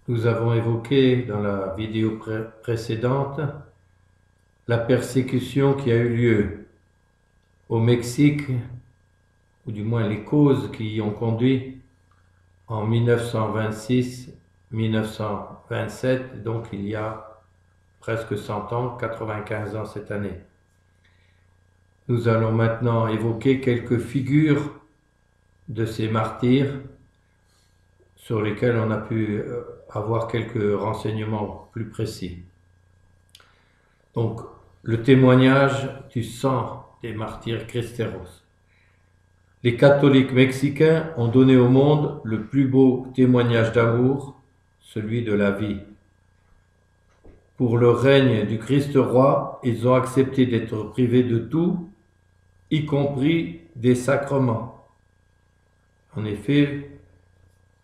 Nous avons évoqué dans la vidéo précédente la persécution qui a eu lieu au Mexique, ou du moins les causes qui y ont conduit en 1926-1927, donc il y a presque 100 ans, 95 ans cette année. Nous allons maintenant évoquer quelques figures de ces martyrs sur lesquels on a pu avoir quelques renseignements plus précis. Donc, le témoignage du sang des martyrs cristeros. Les catholiques mexicains ont donné au monde le plus beau témoignage d'amour, celui de la vie. Pour le règne du Christ roi, ils ont accepté d'être privés de tout, y compris des sacrements. En effet,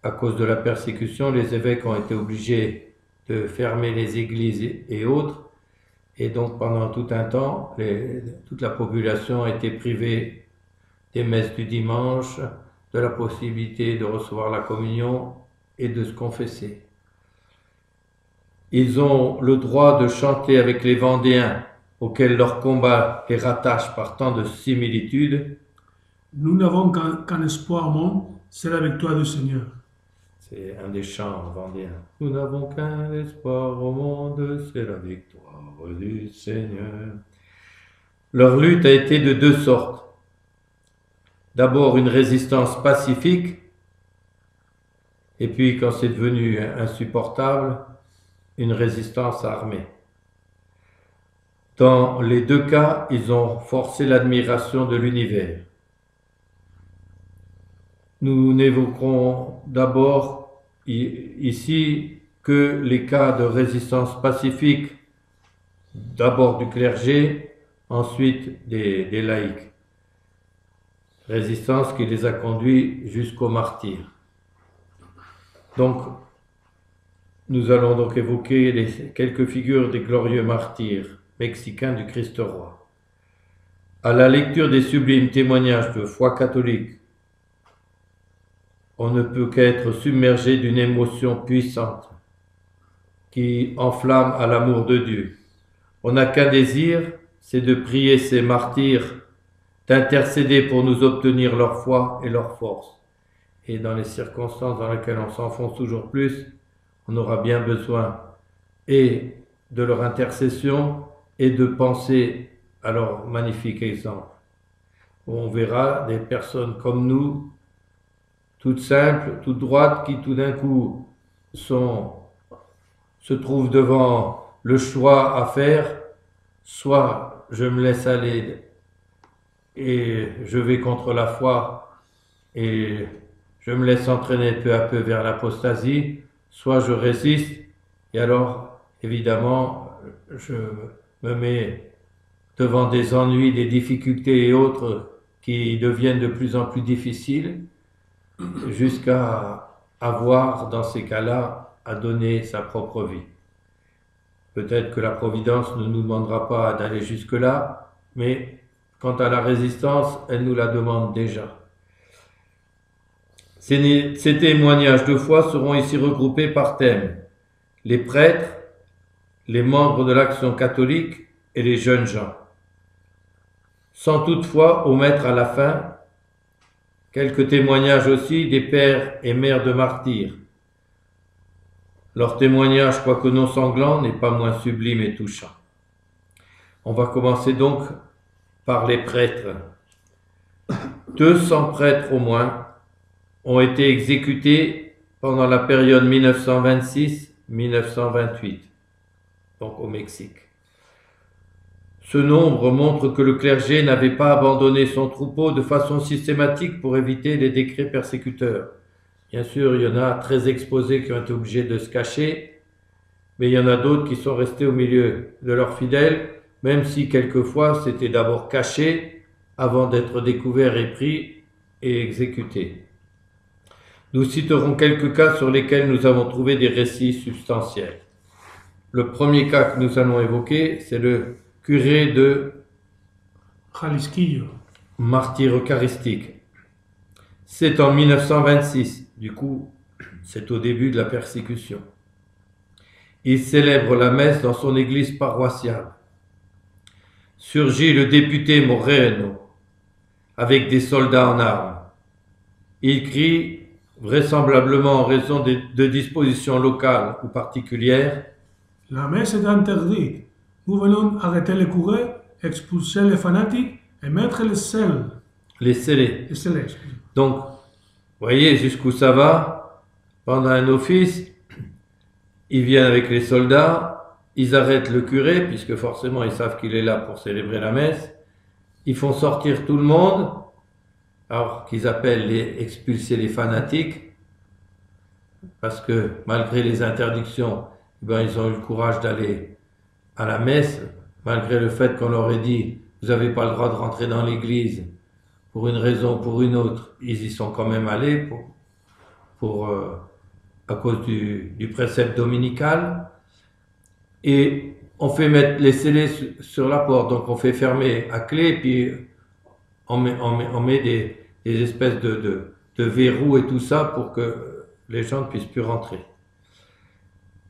à cause de la persécution, les évêques ont été obligés de fermer les églises et autres, et donc pendant tout un temps, toute la population a été privée des messes du dimanche, de la possibilité de recevoir la communion et de se confesser. Ils ont le droit de chanter avec les Vendéens, auxquels leur combat les rattache par tant de similitudes. Nous n'avons qu'un espoir au monde, c'est la victoire du Seigneur. C'est un des chants vendéens. Nous n'avons qu'un espoir au monde, c'est la victoire du Seigneur. Leur lutte a été de deux sortes. D'abord une résistance pacifique, et puis quand c'est devenu insupportable, une résistance armée. Dans les deux cas, ils ont forcé l'admiration de l'univers. Nous n'évoquerons d'abord ici que les cas de résistance pacifique, d'abord du clergé, ensuite des laïcs. Résistance qui les a conduits jusqu'au martyre. Donc, nous allons donc évoquer quelques figures des glorieux martyrs mexicains du Christ roi. À la lecture des sublimes témoignages de foi catholique, on ne peut qu'être submergé d'une émotion puissante qui enflamme à l'amour de Dieu. On n'a qu'un désir, c'est de prier ces martyrs, d'intercéder pour nous obtenir leur foi et leur force. Et dans les circonstances dans lesquelles on s'enfonce toujours plus, on aura bien besoin et de leur intercession et de penser à leur magnifique exemple. On verra des personnes comme nous, toutes simples, toutes droites, qui tout d'un coup se trouvent devant le choix à faire, soit je me laisse aller et je vais contre la foi et je me laisse entraîner peu à peu vers l'apostasie, soit je résiste et alors évidemment je me mets devant des ennuis, des difficultés et autres qui deviennent de plus en plus difficiles jusqu'à avoir dans ces cas-là à donner sa propre vie. Peut-être que la Providence ne nous demandera pas d'aller jusque-là, mais quant à la résistance, elle nous la demande déjà. Ces témoignages de foi seront ici regroupés par thème. Les prêtres, les membres de l'Action catholique et les jeunes gens. Sans toutefois omettre à la fin quelques témoignages aussi des pères et mères de martyrs. Leur témoignage, quoique non sanglant, n'est pas moins sublime et touchant. On va commencer donc par les prêtres. 200 prêtres au moins ont été exécutés pendant la période 1926-1928, donc au Mexique. Ce nombre montre que le clergé n'avait pas abandonné son troupeau de façon systématique pour éviter les décrets persécuteurs. Bien sûr, il y en a très exposés qui ont été obligés de se cacher, mais il y en a d'autres qui sont restés au milieu de leurs fidèles, même si quelquefois c'était d'abord caché avant d'être découvert et pris et exécuté. Nous citerons quelques cas sur lesquels nous avons trouvé des récits substantiels. Le premier cas que nous allons évoquer, c'est le curé de Jalisquillo. martyr eucharistique. C'est en 1926, du coup, c'est au début de la persécution. il célèbre la messe dans son église paroissiale. Surgit le député Moreno avec des soldats en armes. Il crie, vraisemblablement en raison de dispositions locales ou particulières, La messe est interdite. Nous venons arrêter les coureurs, expulser les fanatiques et mettre les scellés. les scellés. Les scellés, excusez. Donc, voyez jusqu'où ça va. Pendant un office, ils viennent avec les soldats, ils arrêtent le curé, puisque forcément ils savent qu'il est là pour célébrer la messe. Ils font sortir tout le monde, alors qu'ils appellent expulser les fanatiques, parce que malgré les interdictions, ben, ils ont eu le courage d'aller à la messe, malgré le fait qu'on leur ait dit « vous n'avez pas le droit de rentrer dans l'église ». Pour une raison ou pour une autre, ils y sont quand même allés à cause du précepte dominical. Et on fait mettre les scellés sur la porte, donc on fait fermer à clé, puis on met des espèces de verrous et tout ça pour que les gens ne puissent plus rentrer.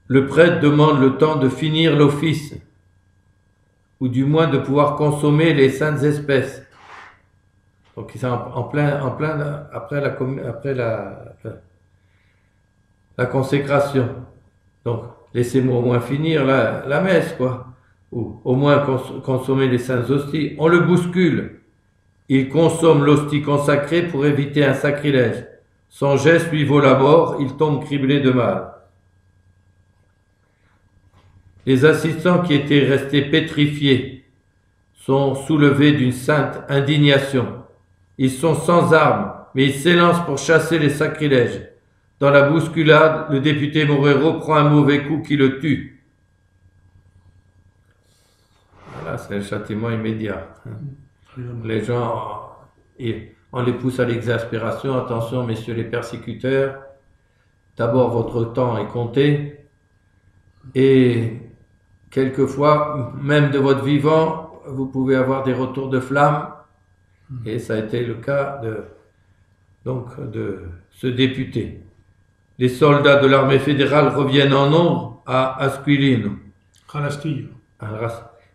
Le prêtre demande le temps de finir l'office, ou du moins de pouvoir consommer les saintes espèces. Donc ils sont en plein après la consécration. Donc laissez-moi au moins finir la messe, quoi. Ou au moins consommer les saintes hosties. On le bouscule. Il consomme l'hostie consacrée pour éviter un sacrilège. Son geste lui vaut la mort, il tombe criblé de mal. Les assistants qui étaient restés pétrifiés sont soulevés d'une sainte indignation. Ils sont sans armes, mais ils s'élancent pour chasser les sacrilèges. Dans la bousculade, le député Moreno prend un mauvais coup qui le tue. Voilà, c'est le châtiment immédiat. Les gens, on les pousse à l'exaspération. Attention, messieurs les persécuteurs, d'abord votre temps est compté, et quelquefois, même de votre vivant, vous pouvez avoir des retours de flamme. Et ça a été le cas de ce député. Les soldats de l'armée fédérale reviennent en nombre à Asquilino.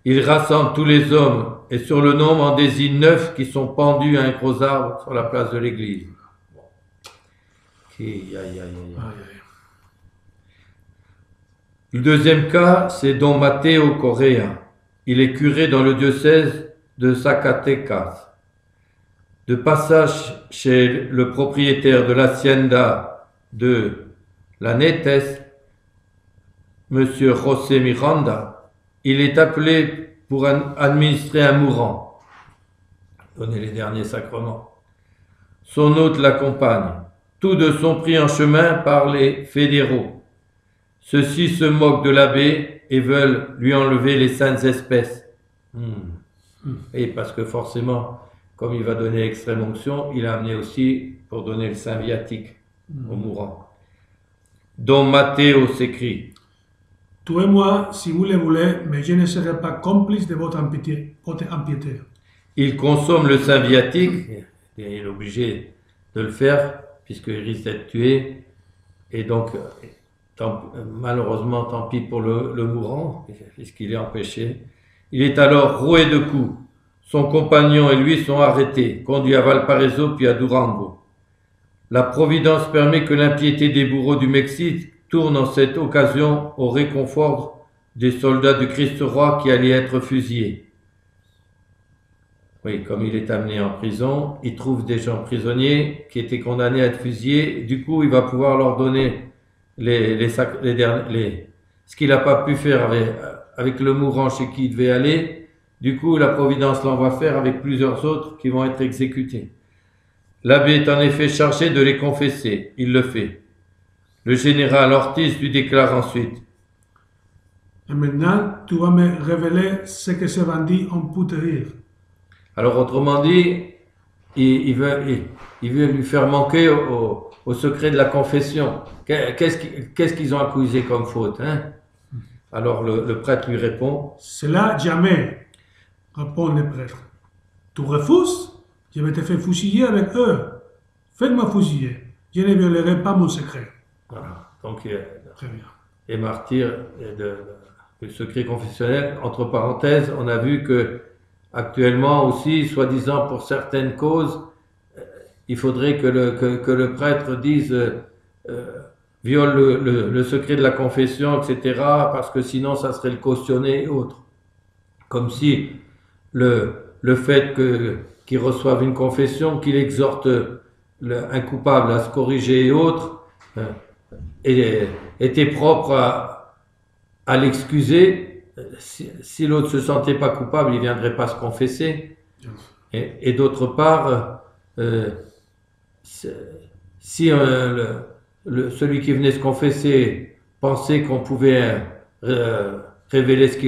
Ils rassemblent tous les hommes et sur le nombre en désignent 9 qui sont pendus à un gros arbre sur la place de l'église. Le deuxième cas, c'est Don Mateo Correa. Il est curé dans le diocèse de Zacatecas. De passage chez le propriétaire de l'hacienda de Lanetes, M. José Miranda, il est appelé pour administrer un mourant, donner les derniers sacrements. Son hôte l'accompagne. Tous deux sont pris en chemin par les fédéraux. Ceux-ci se moquent de l'abbé et veulent lui enlever les saintes espèces. Et parce que forcément, comme il va donner l'extrême onction, il a amené aussi pour donner le saint viatique au mourant. Don Matteo s'écrie: Tuez-moi si vous le voulez, mais je ne serai pas complice de votre impiété. Il consomme le saint viatique, et il est obligé de le faire, puisqu'il risque d'être tué, et donc, malheureusement, tant pis pour le mourant, puisqu'il est empêché. Il est alors roué de coups. Son compagnon et lui sont arrêtés, conduits à Valparaiso puis à Durango. La Providence permet que l'impiété des bourreaux du Mexique tourne en cette occasion au réconfort des soldats du Christ roi qui allaient être fusillés. Oui, comme il est amené en prison, il trouve des gens prisonniers qui étaient condamnés à être fusillés. Du coup, il va pouvoir leur donner ce qu'il n'a pas pu faire avec le mourant chez qui il devait aller. Du coup, la Providence l'envoie faire avec plusieurs autres qui vont être exécutés. L'abbé est en effet chargé de les confesser. Il le fait. Le général Ortiz lui déclare ensuite: Et maintenant, tu vas me révéler ce que ces bandits ont pu te dire. Alors, autrement dit, il veut lui faire manquer au secret de la confession. Qu'est-ce qu'ils ont accusé comme faute, hein? Alors, le prêtre lui répond: Cela jamais, répond le prêtre. Tu refuses? Je vais te faire fusiller avec eux. Faites-moi fusiller. Je ne violerai pas mon secret. Voilà. Donc, Très bien. et martyr du secret confessionnel. Entre parenthèses, on a vu que actuellement aussi, soi-disant pour certaines causes, il faudrait que le prêtre dise viole le secret de la confession, etc., parce que sinon ça serait le cautionné et autres. Comme si le fait qu'il reçoive une confession, qu'il exhorte un coupable à se corriger et autres, était propre à l'excuser. Si l'autre se sentait pas coupable, il ne viendrait pas se confesser. Et d'autre part, si celui qui venait se confesser pensait qu'on pouvait révéler ce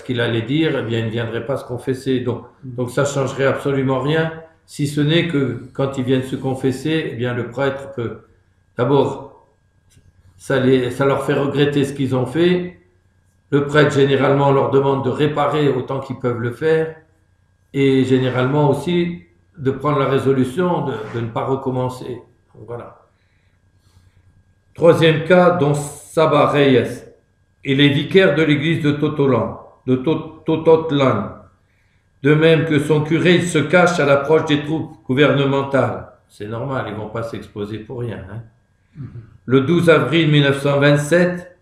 qu'il allait dire, eh bien, il ne viendrait pas se confesser. Donc ça changerait absolument rien, si ce n'est que quand ils viennent se confesser, eh bien, le prêtre peut, d'abord, ça leur fait regretter ce qu'ils ont fait. Le prêtre, généralement, leur demande de réparer autant qu'ils peuvent le faire, et généralement aussi de prendre la résolution de ne pas recommencer. Donc, voilà. Troisième cas, Don Saba Reyes. Il est vicaire de l'église de Tototlan. De même que son curé, il se cache à l'approche des troupes gouvernementales. C'est normal, ils ne vont pas s'exposer pour rien. Hein. Le 12 avril 1927,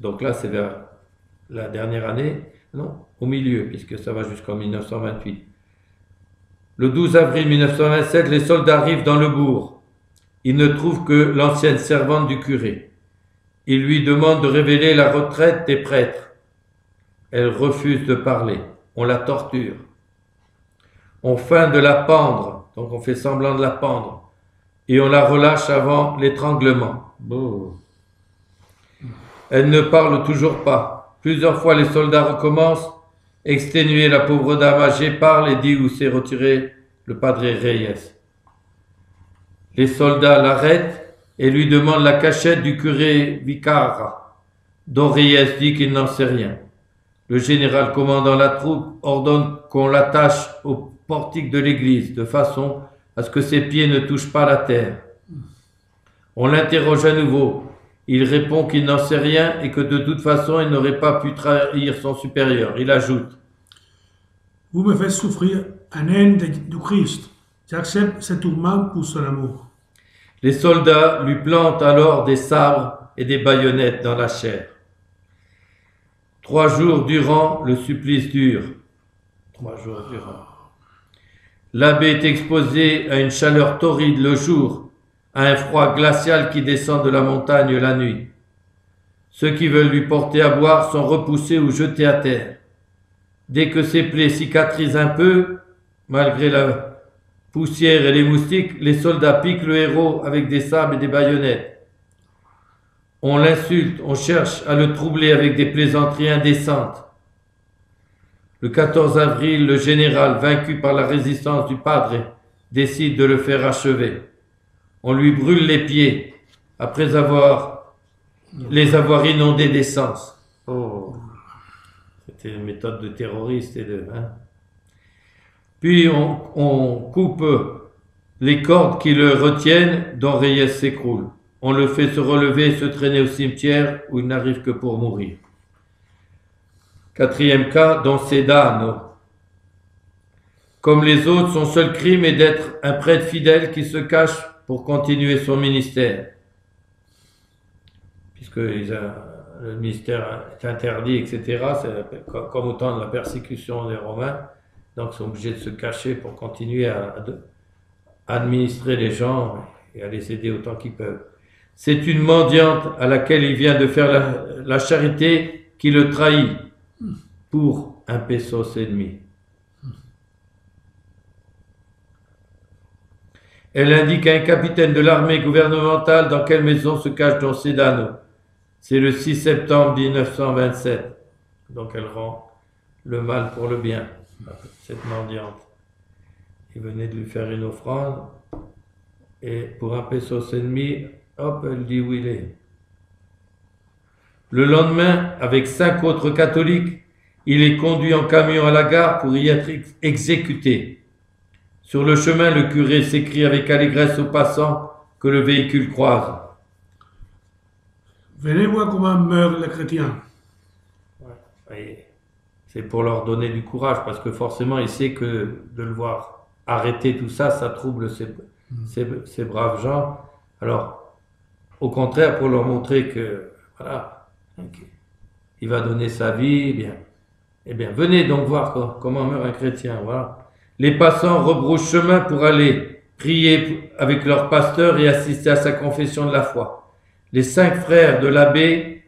donc là c'est vers la dernière année, non, au milieu, puisque ça va jusqu'en 1928. Le 12 avril 1927, les soldats arrivent dans le bourg. Ils ne trouvent que l'ancienne servante du curé. Ils lui demandent de révéler la retraite des prêtres. Elle refuse de parler. On la torture. On feint de la pendre, donc on fait semblant de la pendre, et on la relâche avant l'étranglement. Elle ne parle toujours pas. Plusieurs fois, les soldats recommencent. Exténuée, la pauvre dame âgée parle et dit où s'est retiré le padre Reyes. Les soldats l'arrêtent et lui demandent la cachette du curé Vicara, dont Reyes dit qu'il n'en sait rien. Le général commandant la troupe ordonne qu'on l'attache au portique de l'église, de façon à ce que ses pieds ne touchent pas la terre. On l'interroge à nouveau. Il répond qu'il n'en sait rien et que de toute façon, il n'aurait pas pu trahir son supérieur. Il ajoute: Vous me faites souffrir en haine du Christ. J'accepte ce tourment pour son amour. Les soldats lui plantent alors des sabres et des baïonnettes dans la chair. 3 jours durant, le supplice dure. 3 jours durant. L'abbé est exposé à une chaleur torride le jour, à un froid glacial qui descend de la montagne la nuit. Ceux qui veulent lui porter à boire sont repoussés ou jetés à terre. Dès que ses plaies cicatrisent un peu, malgré la poussière et les moustiques, les soldats piquent le héros avec des sabres et des baïonnettes. On l'insulte, on cherche à le troubler avec des plaisanteries indécentes. Le 14 avril, le général, vaincu par la résistance du padre, décide de le faire achever. On lui brûle les pieds après les avoir inondés d'essence. Oh, c'était une méthode de terroriste et de... Hein. Puis on coupe les cordes qui le retiennent, dont Reyes s'écroule. On le fait se relever et se traîner au cimetière où il n'arrive que pour mourir. 4e cas, Don Sedano. Comme les autres, son seul crime est d'être un prêtre fidèle qui se cache pour continuer son ministère. Puisque le ministère est interdit, etc., c'est comme au temps de la persécution des Romains. Donc ils sont obligés de se cacher pour continuer à administrer les gens et à les aider autant qu'ils peuvent. C'est une mendiante à laquelle il vient de faire la charité qui le trahit pour 1 pesos et demi. Elle indique à un capitaine de l'armée gouvernementale dans quelle maison se cache Don Sedano. C'est le 6 septembre 1927. Donc elle rend le mal pour le bien, cette mendiante. Il venait de lui faire une offrande et pour 1 pesos et demi, hop, elle dit où il est. Le lendemain, avec 5 autres catholiques, il est conduit en camion à la gare pour y être exécuté. Sur le chemin, le curé s'écrie avec allégresse aux passants que le véhicule croise. Venez voir comment meurent les chrétiens. Et c'est pour leur donner du courage, parce que forcément, il sait que de le voir arrêter tout ça, ça trouble ces braves gens. Alors, au contraire, pour leur montrer que, voilà, il va donner sa vie, eh bien, venez donc voir comment meurt un chrétien, voilà. Les passants rebroussent chemin pour aller prier avec leur pasteur et assister à sa confession de la foi. Les 5 frères de l'abbé,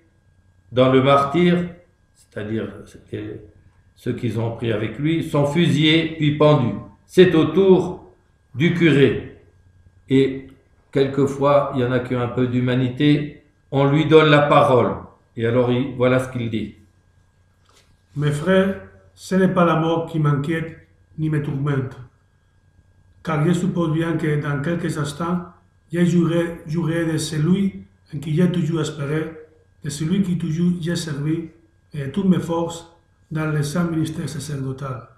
dans le martyre, c'est-à-dire ceux qui ont pris avec lui, sont fusillés puis pendus. C'est au tour du curé. Et quelquefois, il y en a qui ont un peu d'humanité, on lui donne la parole. Et alors, voilà ce qu'il dit. Mes frères, ce n'est pas la mort qui m'inquiète ni me tourmente, car je suppose bien que dans quelques instants, je jouerai de celui en qui j'ai toujours espéré, de celui qui toujours j'ai servi, et de toutes mes forces dans le saint ministère sacerdotal.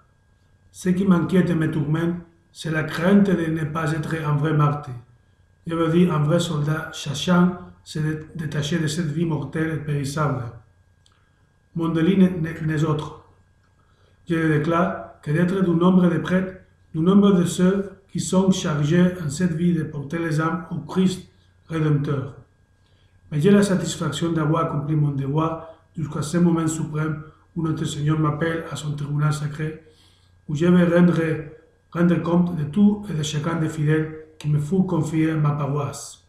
Ce qui m'inquiète et me tourmente, c'est la crainte de ne pas être un vrai martyr. Je veux dire un vrai soldat cherchant se détacher de cette vie mortelle et périssable. Mon délit n'est autre. Je le déclare que d'être du nombre des prêtres, du nombre de ceux qui sont chargés en cette vie de porter les âmes au Christ Rédempteur. Mais j'ai la satisfaction d'avoir accompli mon devoir jusqu'à ce moment suprême où notre Seigneur m'appelle à son tribunal sacré, où je vais rendre compte de tout et de chacun des fidèles qui me furent confiés à ma paroisse.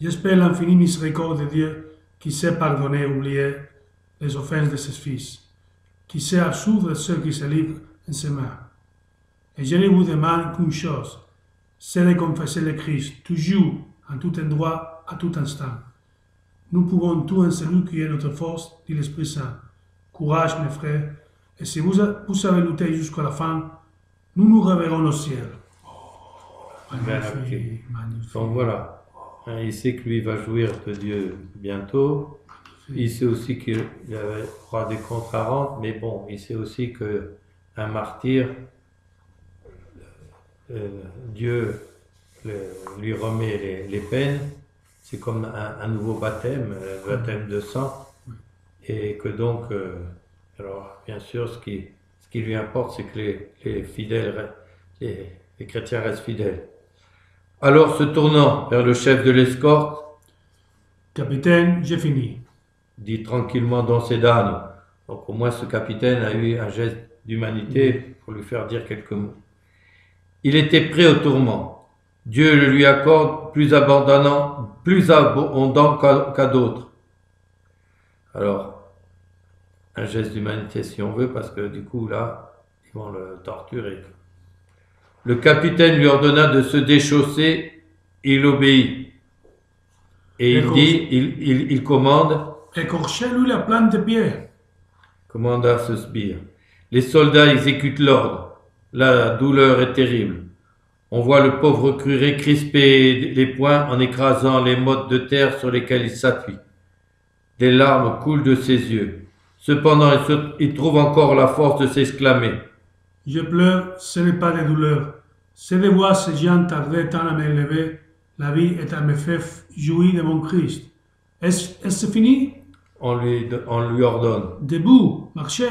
J'espère l'infinie miséricorde de Dieu qui sait pardonner et oublier les offenses de ses fils, qui sait absoudre ceux qui se livrent en ses mains. Et je ne vous demande qu'une chose, c'est de confesser le Christ, toujours, en tout endroit, à tout instant. Nous pouvons tout en celui qui est notre force, dit l'Esprit Saint. Courage, mes frères, et si vous savez lutter jusqu'à la fin, nous nous reverrons au ciel. Magnifique. Donc voilà, il sait que lui va jouir de Dieu bientôt. Il sait aussi qu'il aura des comptes à rendre, mais bon, il sait aussi qu'un martyr, Dieu lui remet les peines. C'est comme un nouveau baptême, le baptême de sang. Et que donc, alors bien sûr, ce qui lui importe, c'est que les fidèles, les chrétiens restent fidèles. Alors, se tournant vers le chef de l'escorte, Capitaine, j'ai fini. Dit tranquillement dans ses d'âne. Donc au moins ce capitaine a eu un geste d'humanité pour lui faire dire quelques mots. Il était prêt au tourment. Dieu le lui accorde plus abondant qu'à d'autres. Alors, un geste d'humanité si on veut, parce que du coup là, ils vont le torturer. Le capitaine lui ordonna de se déchausser, il obéit. Et il commande. Écorchez-lui la plante de pied. Commanda ce sbire. Les soldats exécutent l'ordre. La douleur est terrible. On voit le pauvre curé crisper les poings en écrasant les mottes de terre sur lesquelles il s'appuie. Des larmes coulent de ses yeux. Cependant, il trouve encore la force de s'exclamer. Je pleure, ce n'est pas de douleur. C'est de voir ces gens tarder tant à m'élever. La vie est à me faire jouir de mon Christ. Est-ce fini? On lui ordonne. Debout, marchez.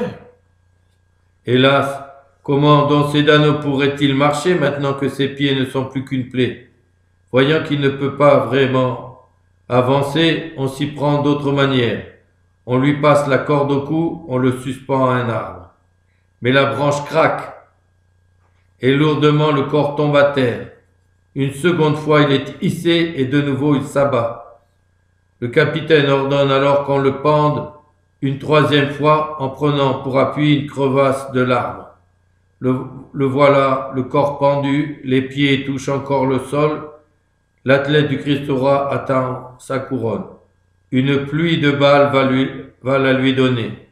Hélas, comment Don Sedano pourrait-il marcher maintenant que ses pieds ne sont plus qu'une plaie? Voyant qu'il ne peut pas vraiment avancer, on s'y prend d'autres manières. On lui passe la corde au cou, on le suspend à un arbre. Mais la branche craque et lourdement le corps tombe à terre. Une seconde fois, il est hissé et de nouveau il s'abat. Le capitaine ordonne alors qu'on le pende une troisième fois en prenant pour appui une crevasse de l'arbre. Le voilà, le corps pendu, les pieds touchent encore le sol. L'athlète du Christ roi attend sa couronne. Une pluie de balles va la lui donner.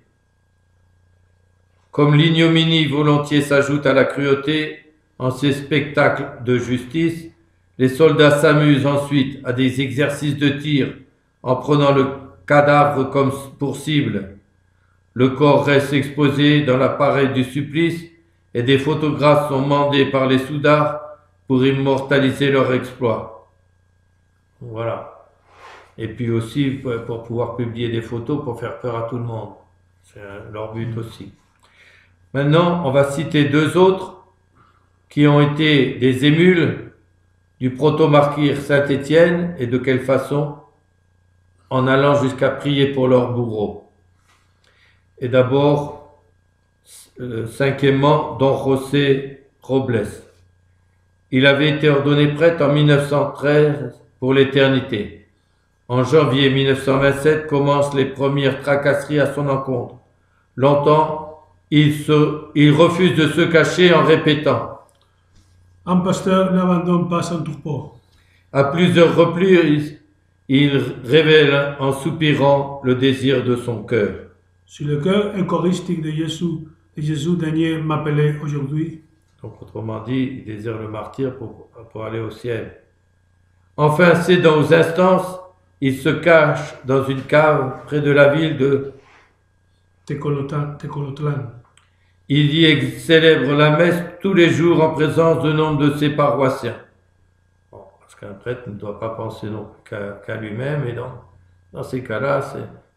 Comme l'ignominie volontiers s'ajoute à la cruauté en ces spectacles de justice, les soldats s'amusent ensuite à des exercices de tir en prenant le cadavre comme pour cible. Le corps reste exposé dans l'appareil du supplice et des photographes sont mandés par les soudards pour immortaliser leur exploit. Voilà. Et puis aussi pour pouvoir publier des photos pour faire peur à tout le monde. C'est leur but aussi. Maintenant, on va citer deux autres qui ont été des émules du proto-martyr Saint-Étienne, et de quelle façon? En allant jusqu'à prier pour leur bourreau. Et d'abord, cinquièmement, Don José Robles. Il avait été ordonné prêtre en 1913 pour l'éternité. En janvier 1927 commencent les premières tracasseries à son encontre. Longtemps, il refuse de se cacher en répétant. Un pasteur n'abandonne pas son troupeau. À plusieurs reprises, il révèle en soupirant le désir de son cœur. Si le cœur eucharistique de Jésus daignait m'appeler aujourd'hui. Donc, autrement dit, il désire le martyre pour aller au ciel. Enfin, cédant aux instances, il se cache dans une cave près de la ville de Tecolotlan. Il y célèbre la messe tous les jours en présence de nombre de ses paroissiens. Bon, parce qu'un prêtre ne doit pas penser non qu'à lui-même, et dans ces cas-là,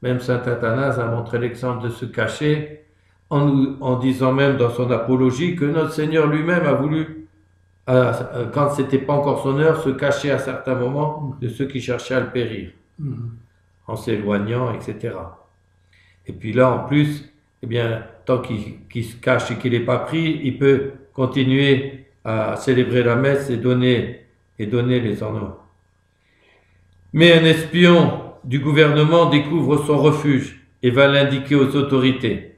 même saint Athanase a montré l'exemple de se cacher, en disant même dans son apologie que notre Seigneur lui-même a voulu, quand ce n'était pas encore son heure, se cacher à certains moments de ceux qui cherchaient à le périr, en s'éloignant, etc. Et puis là, en plus, eh bien, tant qu'il se cache et qu'il n'est pas pris, il peut continuer à célébrer la messe et donner les ornements. Mais un espion du gouvernement découvre son refuge et va l'indiquer aux autorités.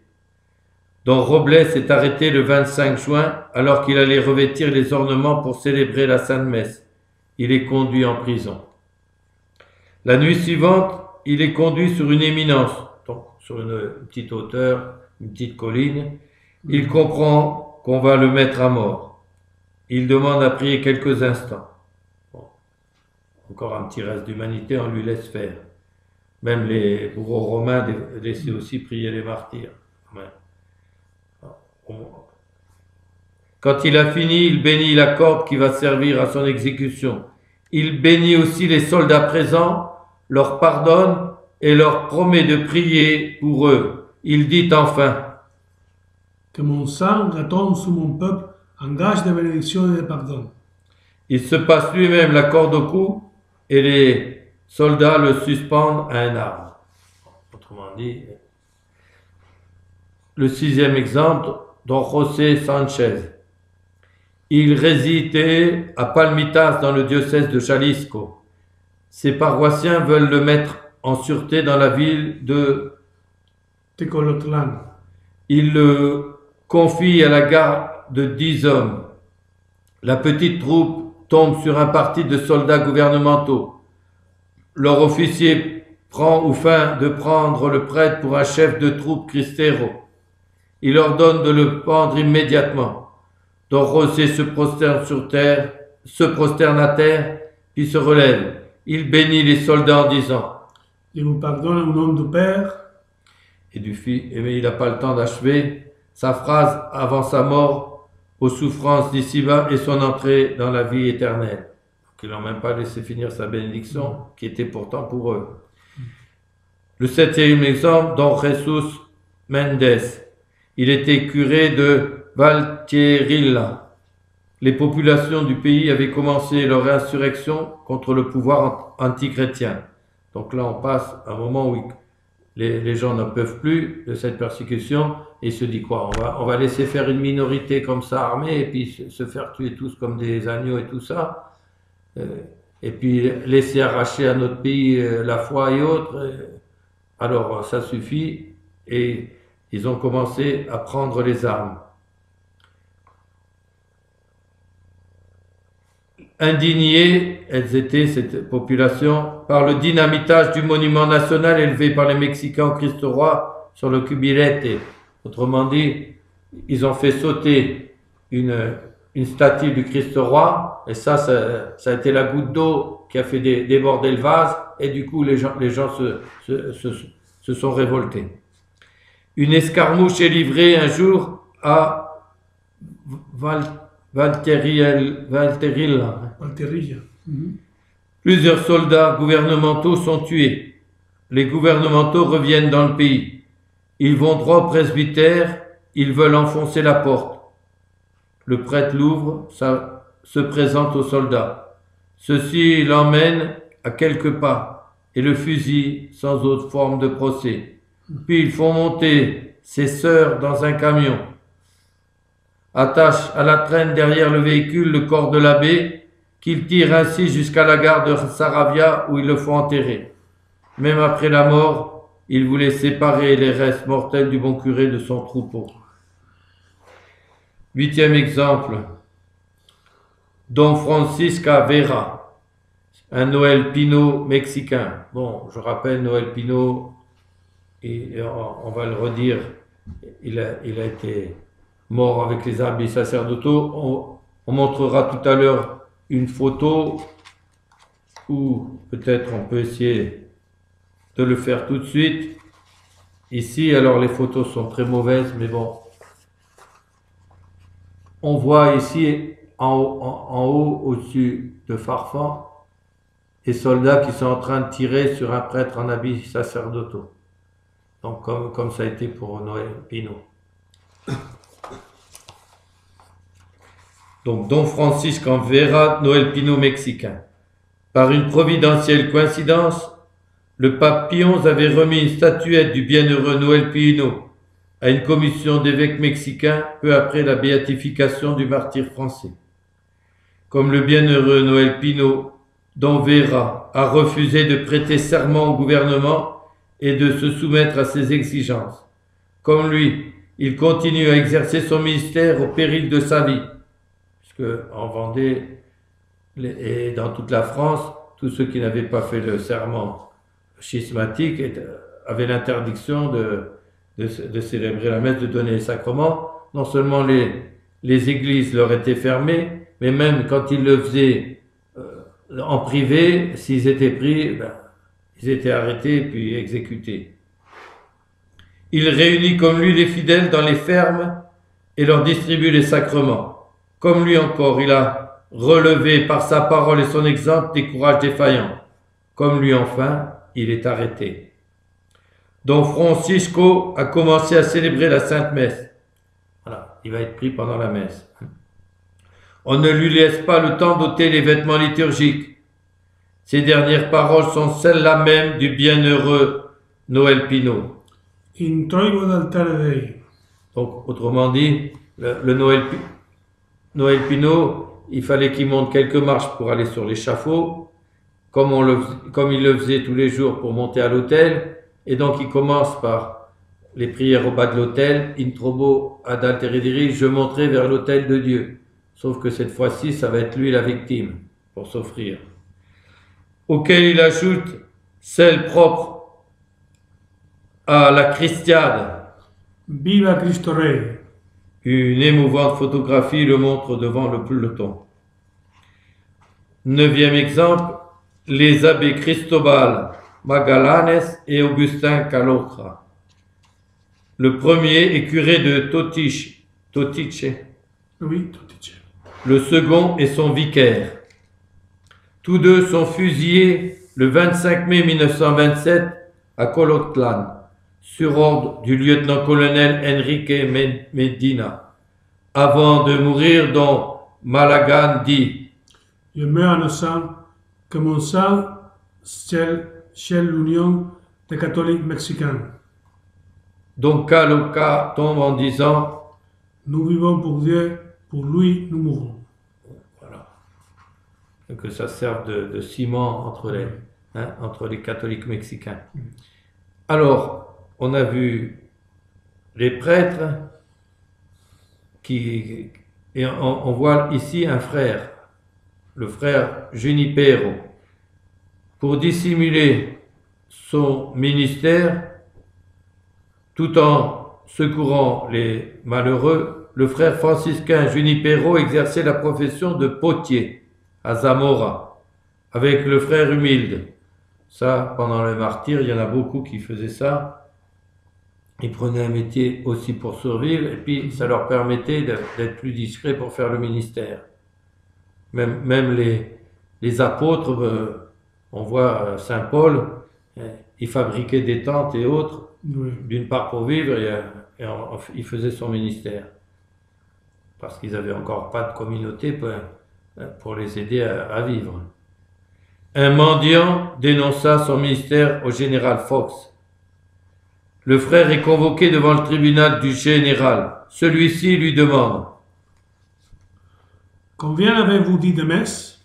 Don Robles est arrêté le 25 juin alors qu'il allait revêtir les ornements pour célébrer la Sainte Messe. Il est conduit en prison. La nuit suivante, il est conduit sur une éminence, donc sur une petite hauteur, une petite colline. Il comprend qu'on va le mettre à mort. Il demande à prier quelques instants. Bon. Encore un petit reste d'humanité, on lui laisse faire. Même les bourreaux romains laissaient aussi prier les martyrs. Ouais. Quand il a fini, il bénit la corde qui va servir à son exécution. Il bénit aussi les soldats présents, leur pardonne et leur promet de prier pour eux. Il dit enfin: Que mon sang retombe sur mon peuple en gage de bénédiction et de pardon. Il se passe lui-même la corde au cou et les soldats le suspendent à un arbre. Autrement dit, le sixième exemple, Don José Sanchez. Il résidait à Palmitas dans le diocèse de Jalisco. Ses paroissiens veulent le mettre en sûreté dans la ville de Tecolotlan. Il le confie à la garde de 10 hommes. La petite troupe tombe sur un parti de soldats gouvernementaux. Leur officier prend ou feint de prendre le prêtre pour un chef de troupe cristero. Il ordonne de le pendre immédiatement. Don José se prosterne à terre, puis se relève. Il bénit les soldats en disant: Je vous pardonne au nom du Père et du Fils. Mais il n'a pas le temps d'achever sa phrase avant sa mort, aux souffrances d'ici-bas et son entrée dans la vie éternelle. Ils n'ont même pas laissé finir sa bénédiction, qui était pourtant pour eux. Le septième exemple, Don Jesus Mendes. Il était curé de Valtierrilla. Les populations du pays avaient commencé leur insurrection contre le pouvoir antichrétien. Donc là, on passe à un moment où les gens n'en peuvent plus de cette persécution et se dit quoi? On va laisser faire une minorité comme ça armée et puis se faire tuer tous comme des agneaux et tout ça. Et puis laisser arracher à notre pays la foi et autres. Alors ça suffit et ils ont commencé à prendre les armes. Indignées, elles étaient, cette population, par le dynamitage du monument national élevé par les Mexicains au Christ Roi sur le Cubilete. Autrement dit, ils ont fait sauter une statue du Christ Roi, et ça a été la goutte d'eau qui a fait déborder le vase, et du coup les gens se sont révoltés. Une escarmouche est livrée un jour à Valtierrilla. Plusieurs soldats gouvernementaux sont tués. Les gouvernementaux reviennent dans le pays. Ils vont droit au presbytère, ils veulent enfoncer la porte. Le prêtre l'ouvre, ça se présente aux soldats. Ceux-ci l'emmènent à quelques pas et le fusillent sans autre forme de procès. Puis ils font monter ses sœurs dans un camion, attachent à la traîne derrière le véhicule le corps de l'abbé, qu'ils tirent ainsi jusqu'à la gare de Saravia où ils le font enterrer. Même après la mort, il voulait séparer les restes mortels du bon curé de son troupeau. 8e exemple, Don Francisca Vera, un Noël Pino mexicain. Bon, je rappelle Noël Pino, et on va le redire, il a été mort avec les habits sacerdotaux. On montrera tout à l'heure une photo, ou peut-être on peut essayer de le faire tout de suite. Ici, alors les photos sont très mauvaises, mais bon. On voit ici, en haut, au-dessus de Farfan, les soldats qui sont en train de tirer sur un prêtre en habits sacerdotaux. Donc, comme ça a été pour Noël Pino. Donc, Don Francisco Vera, Noël Pino mexicain. Par une providentielle coïncidence, le pape Pie XI avait remis une statuette du bienheureux Noël Pino à une commission d'évêques mexicains peu après la béatification du martyr français. Comme le bienheureux Noël Pino, Don Vera a refusé de prêter serment au gouvernement et de se soumettre à ses exigences. Comme lui, il continue à exercer son ministère au péril de sa vie. En Vendée et dans toute la France, tous ceux qui n'avaient pas fait le serment schismatique avaient l'interdiction de célébrer la messe, de donner les sacrements. Non seulement les églises leur étaient fermées, mais même quand ils le faisaient en privé, s'ils étaient pris, ils étaient arrêtés puis exécutés. Il réunit comme lui les fidèles dans les fermes et leur distribue les sacrements. Comme lui encore, il a relevé par sa parole et son exemple des courages défaillants. Comme lui enfin, il est arrêté. Don Francisco a commencé à célébrer la Sainte Messe. Voilà, il va être pris pendant la messe. On ne lui laisse pas le temps d'ôter les vêtements liturgiques. Ces dernières paroles sont celles-là même du bienheureux Noël Pino. Introigo d'altare Dei. Donc, autrement dit, le Noël Pino, il fallait qu'il monte quelques marches pour aller sur l'échafaud, comme il le faisait tous les jours pour monter à l'autel, et donc il commence par les prières au bas de l'autel, introbo ad altere Dei, je monterai vers l'autel de Dieu. Sauf que cette fois-ci, ça va être lui la victime, pour s'offrir. Auquel il ajoute celle propre à la Christiade. Viva Cristo Rey. Une émouvante photographie le montre devant le peloton. 9e exemple, les abbés Cristobal Magallanes et Augustin Calocra. Le premier est curé de Totiche. Oui, Totiche. Le second est son vicaire. Tous deux sont fusillés le 25 mai 1927 à Colotlan, sur ordre du lieutenant-colonel Enrique Medina. Avant de mourir, Don Malagan dit « Je meurs innocent que mon sang chez l'Union des catholiques mexicains. » Don Caloca tombe en disant « Nous vivons pour Dieu, pour lui nous mourons. » Voilà. Que ça serve de ciment entre les catholiques mexicains. Alors, on a vu les prêtres et on voit ici un frère, le frère Junipero. Pour dissimuler son ministère, tout en secourant les malheureux, le frère franciscain Junipero exerçait la profession de potier à Zamora, avec le frère Humilde. Ça, pendant le martyre, il y en a beaucoup qui faisaient ça. Ils prenaient un métier aussi pour survivre, et puis ça leur permettait d'être plus discrets pour faire le ministère. Même les apôtres on voit Saint Paul, il fabriquait des tentes et autres, Oui. d'une part pour vivre, il faisait son ministère. Parce qu'ils n'avaient encore pas de communauté pour les aider à vivre. Un mendiant dénonça son ministère au général Fox. Le frère est convoqué devant le tribunal du général. Celui-ci lui demande. Combien avez-vous dit de messes?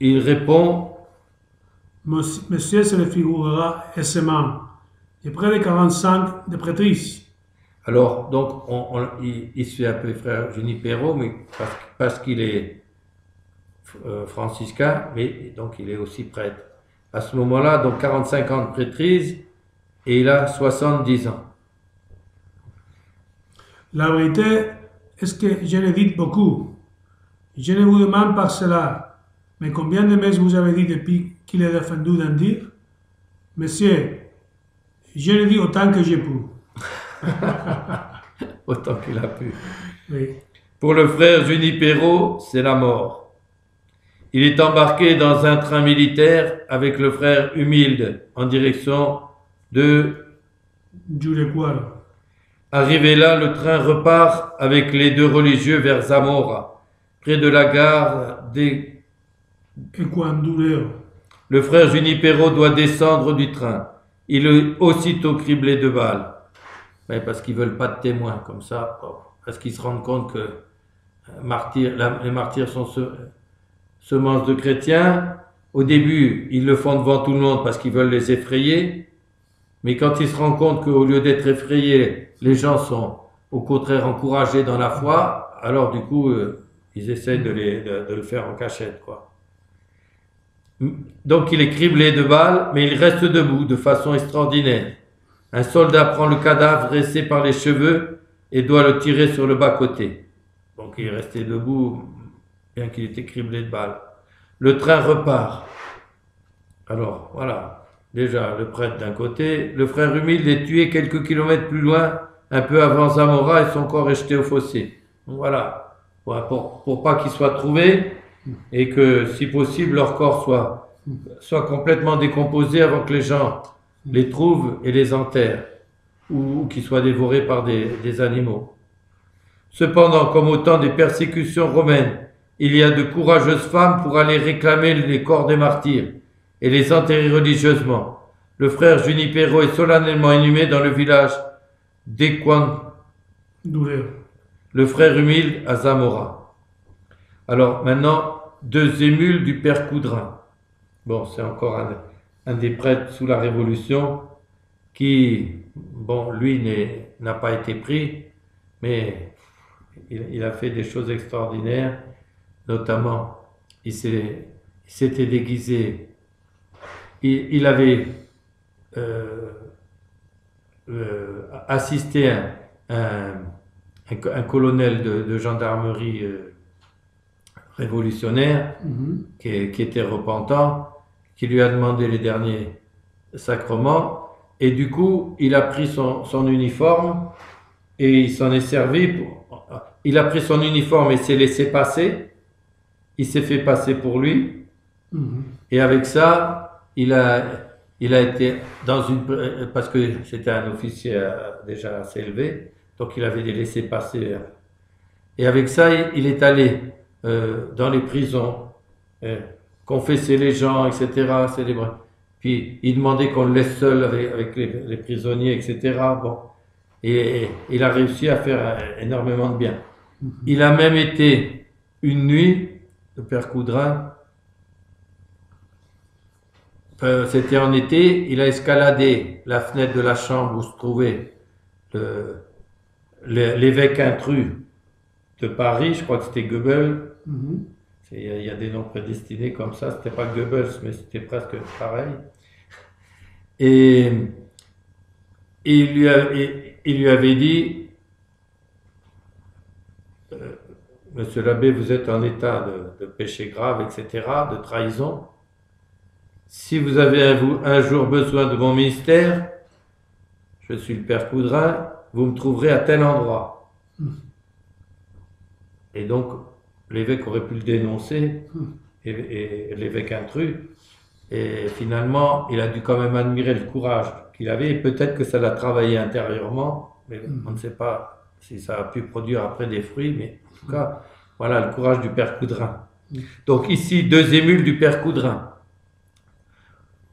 Il répond. Monsieur se le figurera aisément. Il y a près de 45 de prêtrises. Alors, donc, il se fait appeler frère Junipero, mais parce qu'il est franciscain, mais donc il est aussi prêtre. À ce moment-là, donc 45 ans de prêtrise, et il a 70 ans. La vérité est que je le dis beaucoup. Je ne vous demande pas cela, mais combien de messes vous avez dit depuis qu'il est défendu d'en dire? Monsieur, je le dis autant que j'ai pu. Autant qu'il a pu. Oui. Pour le frère Junipero, c'est la mort. Il est embarqué dans un train militaire avec le frère Humilde en direction de Jurecuaro. Arrivé là, le train repart avec les deux religieux vers Zamora, près de la gare des... Ecuandureo. Le frère Junipero doit descendre du train. Il est aussitôt criblé de balles. Mais parce qu'ils ne veulent pas de témoins comme ça, parce qu'ils se rendent compte que les martyrs sont semences de chrétiens. Au début, ils le font devant tout le monde parce qu'ils veulent les effrayer. Mais quand ils se rendent compte qu'au lieu d'être effrayés, les gens sont au contraire encouragés dans la foi, alors du coup, ils essayent de le faire en cachette, quoi. Donc il est criblé de balles, mais il reste debout de façon extraordinaire. Un soldat prend le cadavre dressé par les cheveux et doit le tirer sur le bas-côté. Donc il est resté debout, bien qu'il était criblé de balles. Le train repart. Alors voilà, déjà le prêtre d'un côté, le frère Humilde est tué quelques kilomètres plus loin, un peu avant Zamora, et son corps est jeté au fossé. Donc voilà, pour pas qu'il soit trouvé, et que si possible leur corps soit complètement décomposé avant que les gens les trouvent et les enterrent, ou qu'ils soient dévorés par des animaux. Cependant, comme au temps des persécutions romaines, il y a de courageuses femmes pour aller réclamer les corps des martyrs et les enterrer religieusement. Le frère Junipero est solennellement inhumé dans le village d'Ecuandureo. Le frère Humilde à Zamora. Alors maintenant, deux émules du père Coudrin. Bon, c'est encore un des prêtres sous la Révolution qui, bon, lui n'a pas été pris, mais il a fait des choses extraordinaires, notamment il s'était déguisé, il avait assisté un colonel de gendarmerie révolutionnaire qui était repentant, qui lui a demandé les derniers sacrements, et du coup il a pris son uniforme et il s'en est servi il a pris son uniforme et s'est laissé passer, il s'est fait passer pour lui, et avec ça il a été dans parce que c'était un officier déjà assez élevé, donc il avait des laissés-passer, et avec ça il est allé dans les prisons, confesser les gens, etc., célébrer. Puis il demandait qu'on le laisse seul avec les prisonniers, etc. Bon. Et il a réussi à faire énormément de bien. Il a même été une nuit, le père Coudrin, c'était en été, il a escaladé la fenêtre de la chambre où se trouvait l'évêque intrus de Paris, je crois que c'était Goebbels. Il y a des noms prédestinés comme ça, c'était pas Goebbels, mais c'était presque pareil. Et il lui avait dit, Monsieur l'abbé, vous êtes en état de péché grave, etc., de trahison. Si vous avez un jour besoin de mon ministère, je suis le père Coudrin, vous me trouverez à tel endroit. Et donc, l'évêque aurait pu le dénoncer, l'évêque intrus. Et finalement, il a dû quand même admirer le courage qu'il avait. Et peut-être que ça l'a travaillé intérieurement, mais on ne sait pas si ça a pu produire après des fruits. Mais en tout cas, voilà le courage du père Coudrin. Donc ici, 2 émules du père Coudrin.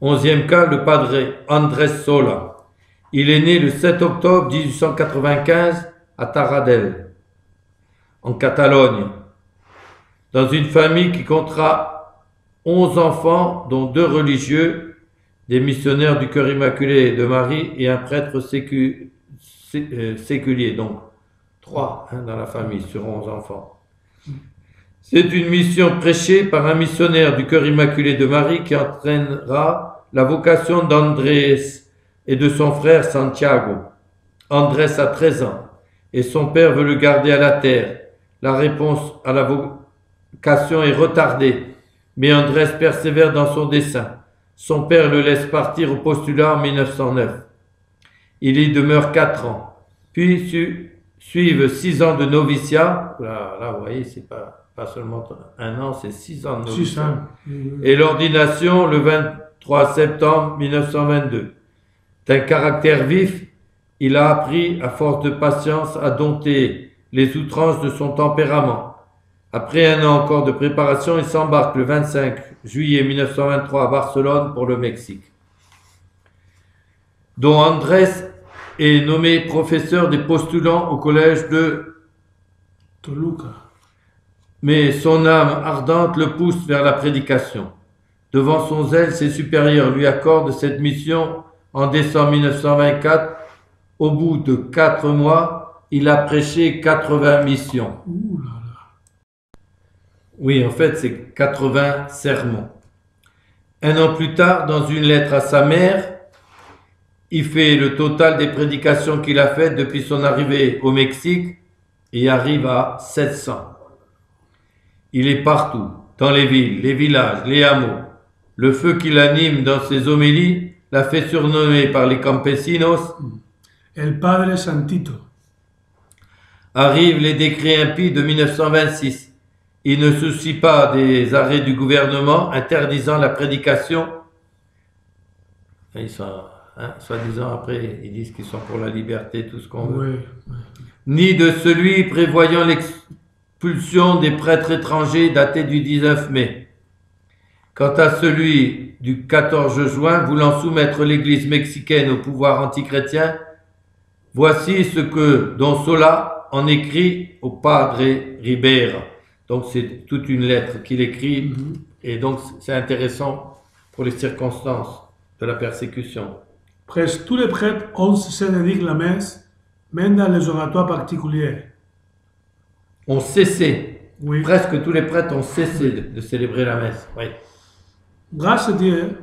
11e cas, le padre Andrés Sola. Il est né le 7 octobre 1895 à Taradell, en Catalogne, dans une famille qui comptera 11 enfants, dont 2 religieux, des missionnaires du Cœur Immaculé de Marie et un prêtre séculier, donc 3 dans la famille sur 11 enfants. C'est une mission prêchée par un missionnaire du Cœur Immaculé de Marie qui entraînera la vocation d'Andrés et de son frère Santiago. Andrés a 13 ans et son père veut le garder à la terre. La réponse à la vocation est retardée, mais Andrés persévère dans son dessein. Son père le laisse partir au postulat en 1909. Il y demeure 4 ans, puis suivent 6 ans de noviciat. Là vous voyez, c'est pas seulement 1 an, c'est 6 ans de noviciat. Et l'ordination le 23 septembre 1922. D'un caractère vif, il a appris, à force de patience, à dompter les outrances de son tempérament. Après 1 an encore de préparation, il s'embarque le 25 juillet 1923 à Barcelone pour le Mexique, dont Andrés est nommé professeur des postulants au collège de Toluca. Mais son âme ardente le pousse vers la prédication. Devant son zèle, ses supérieurs lui accordent cette mission en décembre 1924. Au bout de 4 mois, il a prêché 80 missions. Ouh là là. Oui, en fait, c'est 80 sermons. 1 an plus tard, dans une lettre à sa mère, il fait le total des prédications qu'il a faites depuis son arrivée au Mexique et arrive à 700. Il est partout, dans les villes, les villages, les hameaux. Le feu qui l'anime dans ses homélies l'a fait surnommer par les campesinos El Padre Santito. Arrivent les décrets impies de 1926. Il ne se soucie pas des arrêts du gouvernement interdisant la prédication. Ils sont, soi-disant, après, ils disent qu'ils sont pour la liberté, tout ce qu'on veut. Oui. Ni de celui prévoyant l'expulsion des prêtres étrangers daté du 19 mai. Quant à celui du 14 juin, voulant soumettre l'Église mexicaine au pouvoir antichrétien, voici ce que Don Sola en écrit au Padre Ribera. Donc c'est toute une lettre qu'il écrit, et donc c'est intéressant pour les circonstances de la persécution. Presque tous les prêtres ont cessé de dire la messe, même dans les oratoires particuliers. Ont cessé, Oui. presque tous les prêtres ont cessé de célébrer la messe. Oui. Grâce à Dieu,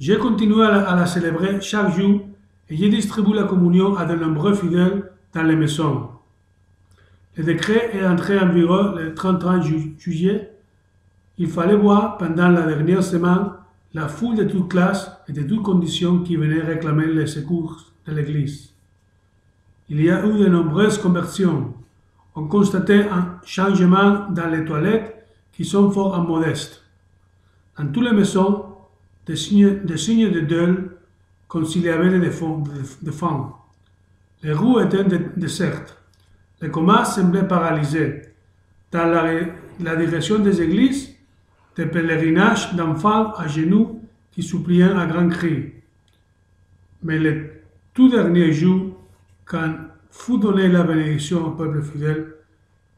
j'ai continué à la célébrer chaque jour et j'ai distribué la communion à de nombreux fidèles dans les maisons. Le décret est entré en vigueur le 30 juillet. Il fallait voir pendant la dernière semaine la foule de toutes classes et de toutes conditions qui venaient réclamer les secours de l'Église. Il y a eu de nombreuses conversions. On constatait un changement dans les toilettes qui sont fort modestes. Dans toutes les maisons, des signes de deuil comme s'il y avait des femmes. Les rues étaient désertes. Les commerces semblaient paralysés. Dans la direction des églises, des pèlerinages d'enfants à genoux qui suppliaient à grands cris. Mais le tout dernier jour, quand fut donnée la bénédiction au peuple fidèle,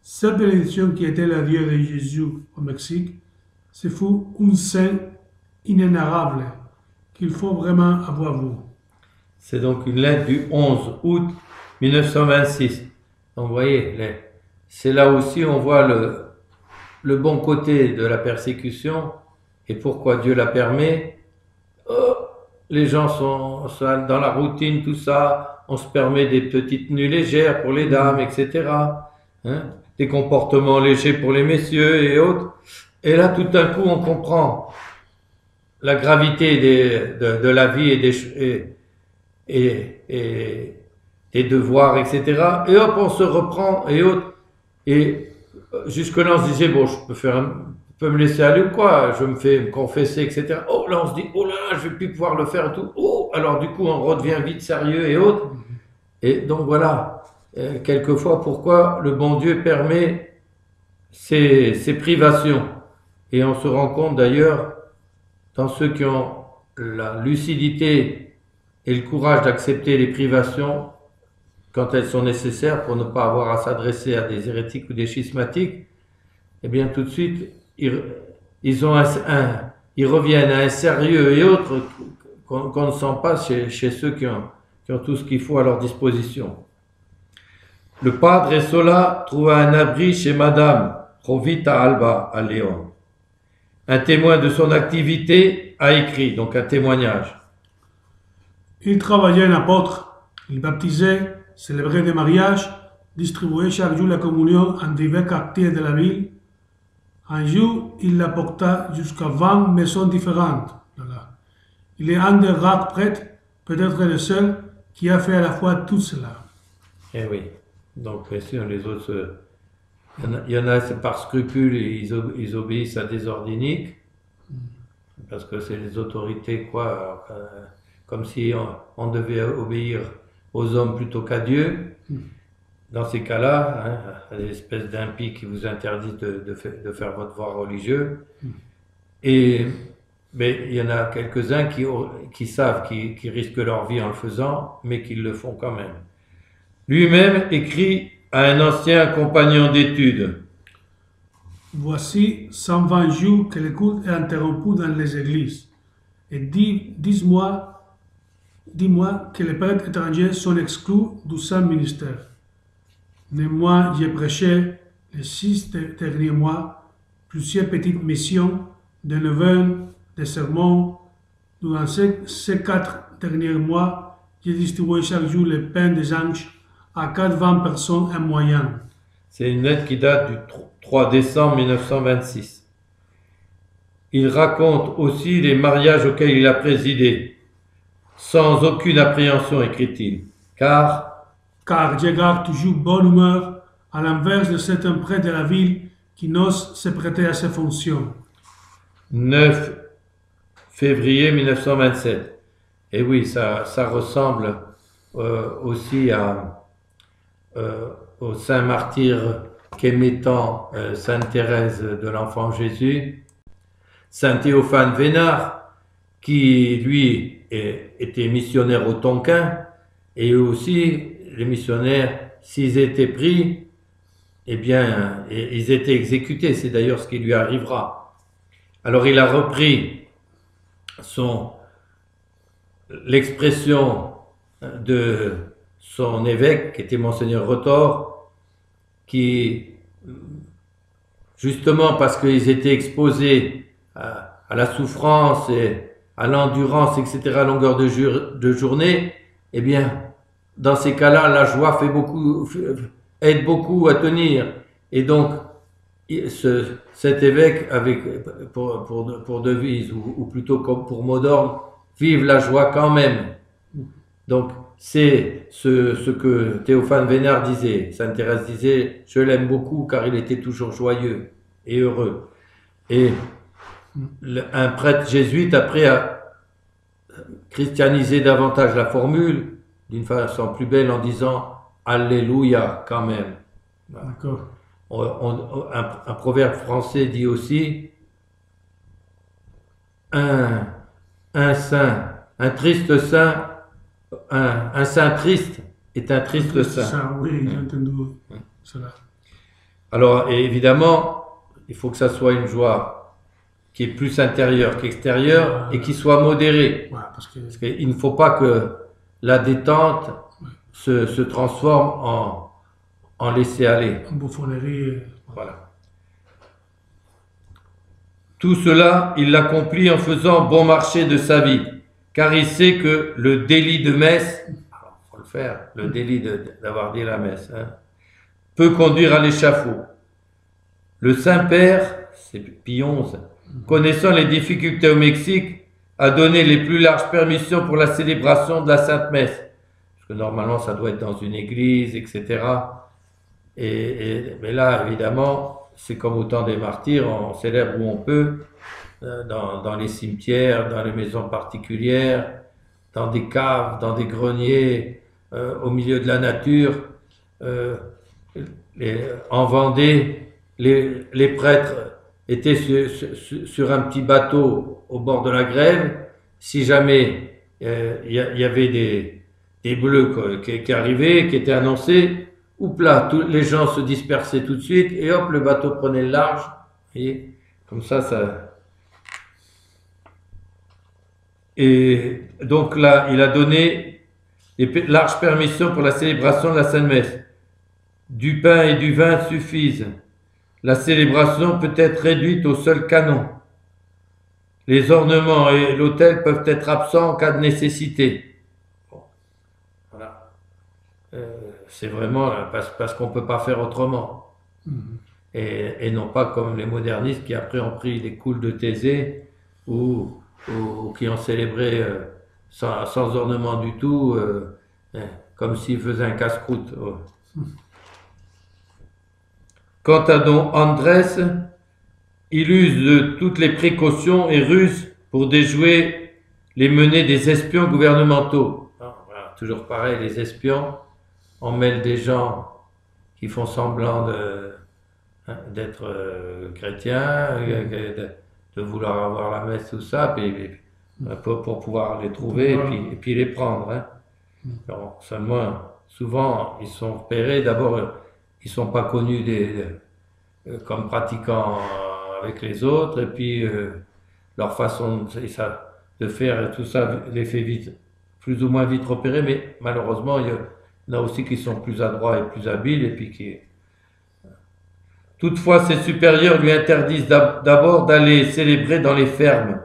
cette bénédiction qui était l'adieu de Jésus au Mexique, ce fut une scène inénarrable qu'il faut vraiment avoir vu. C'est donc une lettre du 11 août 1926. Donc vous voyez, c'est là aussi on voit le bon côté de la persécution et pourquoi Dieu la permet. Les gens sont dans la routine, tout ça, on se permet des petites tenues légères pour les dames, etc. Des comportements légers pour les messieurs et autres. Et là, tout d'un coup, on comprend la gravité de la vie et des devoirs, etc. Et hop, on se reprend et autres. Et jusque-là, on se disait, bon, je peux faire peux me laisser aller ou quoi? Je me fais me confesser, etc. Oh là, on se dit, oh là, je vais plus pouvoir le faire et tout. Oh, alors du coup, on redevient vite sérieux et autres. Et donc voilà, quelquefois, pourquoi le bon Dieu permet ces privations. Et on se rend compte d'ailleurs, dans ceux qui ont la lucidité et le courage d'accepter les privations quand elles sont nécessaires pour ne pas avoir à s'adresser à des hérétiques ou des schismatiques, eh bien tout de suite, ils reviennent à un sérieux et autres qu'on ne sent pas chez ceux qui ont tout ce qu'il faut à leur disposition. Le padre Sola trouva un abri chez Madame Rovita Alba à Léon. Un témoin de son activité a écrit, donc un témoignage. Il travaillait un apôtre, il baptisait, célébrait des mariages, distribuait chaque jour la communion en divers quartiers de la ville. Un jour, il la porta jusqu'à 20 maisons différentes. Voilà. Il est un des rares prêtres, peut-être le seul, qui a fait à la fois tout cela. Eh oui, donc bien sûr, les autres, il y en a c'est par scrupule, ils obéissent à des ordres iniques, parce que c'est les autorités, quoi, comme si on devait obéir aux hommes plutôt qu'à Dieu. Dans ces cas-là, hein, des espèces d'impies qui vous interdisent de faire votre devoir religieux. Mais il y en a quelques-uns qui savent, qui risquent leur vie en le faisant, mais qui le font quand même. Lui-même écrit à un ancien compagnon d'études. Voici 120 jours que le culte est interrompu dans les églises. Et dis-moi que les prêtres étrangers sont exclus du saint ministère. Mais moi, j'ai prêché les 6 derniers mois plusieurs petites missions, des neuvaines, des sermons. Durant ces 4 derniers mois, j'ai distribué chaque jour le pain des anges à 80 personnes en moyenne. C'est une lettre qui date du 3 décembre 1926. Il raconte aussi les mariages auxquels il a présidé, sans aucune appréhension, écrit-il, car je garde toujours bonne humeur, à l'inverse de certains prêtres de la ville qui n'osent se prêter à ces fonctions. 9 février 1927. Et oui, ça ressemble aussi au saint martyr qu'aimait tant Sainte Thérèse de l'Enfant Jésus, Saint Théophane Vénard, qui lui était missionnaire au Tonkin, et eux aussi, les missionnaires, s'ils étaient pris, eh bien, ils étaient exécutés. C'est d'ailleurs ce qui lui arrivera. Alors il a repris l'expression de son évêque, qui était Monseigneur Retord, qui, justement parce qu'ils étaient exposés à la souffrance et à l'endurance, etc., à longueur de journée, eh bien, dans ces cas-là, la joie aide beaucoup à tenir. Et donc, cet évêque avait pour devise, ou plutôt comme pour mot d'ordre, vive la joie quand même. Donc, c'est ce que Théophane Vénard disait. Sainte Thérèse disait, je l'aime beaucoup car il était toujours joyeux et heureux. Et un prêtre jésuite, après, a christianisé davantage la formule d'une façon plus belle en disant Alléluia quand même. D'accord. Un proverbe français dit aussi un triste saint, un saint triste est un triste saint. Oui, j'ai entendu cela. Alors, et évidemment, il faut que ça soit une joie qui est plus intérieure qu'extérieure et qui soit modérée. Ouais, parce qu'il ne faut pas que la détente se transforme en laisser-aller. En bouffonnerie. Voilà. Tout cela, il l'accomplit en faisant bon marché de sa vie, car il sait que le délit de messe, alors, faut le faire, le délit d'avoir dit la messe, peut conduire à l'échafaud. Le Saint-Père, c'est Pie XI, connaissant les difficultés au Mexique, a donné les plus larges permissions pour la célébration de la Sainte Messe. Parce que normalement, ça doit être dans une église, etc. Mais là, évidemment, c'est comme au temps des martyrs, on célèbre où on peut, dans les cimetières, dans les maisons particulières, dans des caves, dans des greniers, au milieu de la nature. Euh, En Vendée, les prêtres étaient sur un petit bateau au bord de la Grève. Si jamais il y avait des bleus qui arrivaient, qui étaient annoncés, oups là, les gens se dispersaient tout de suite et hop, le bateau prenait le large. Et comme ça. Et donc là, il a donné larges permissions pour la célébration de la Sainte Messe. Du pain et du vin suffisent. La célébration peut être réduite au seul canon. Les ornements et l'autel peuvent être absents en cas de nécessité. Bon, voilà. C'est vraiment parce qu'on ne peut pas faire autrement. Et non pas comme les modernistes qui après ont pris les coules de Thésée ou qui ont célébré sans ornement du tout, comme s'ils faisaient un casse-croûte. Quant à don Andrés, il use de toutes les précautions et ruses pour déjouer les menées des espions gouvernementaux. Voilà, toujours pareil, les espions, on mêle des gens qui font semblant d'être chrétiens, de vouloir avoir la messe, tout ça, pour pouvoir les trouver et puis les prendre. Hein. Alors, seulement, souvent, ils sont repérés, d'abord, ils ne sont pas connus comme pratiquants avec les autres, et puis leur façon de faire et tout ça les fait vite, plus ou moins vite repérer, mais malheureusement, il y en a aussi qui sont plus adroits et plus habiles, et puis qui... Toutefois, ses supérieurs lui interdisent d'abord d'aller célébrer dans les fermes,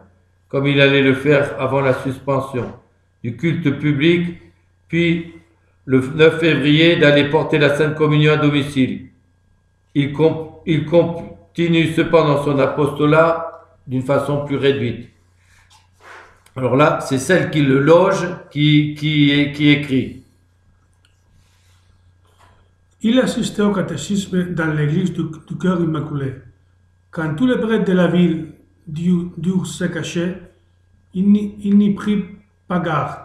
comme il allait le faire avant la suspension du culte public, puis le 9 février d'aller porter la Sainte Communion à domicile. Il continue cependant son apostolat d'une façon plus réduite. Alors là, c'est celle qui le loge qui écrit. Il assistait au catéchisme dans l'église du Cœur Immaculé. Quand tous les prêtres de la ville durent se cacher, il n'y prit pas garde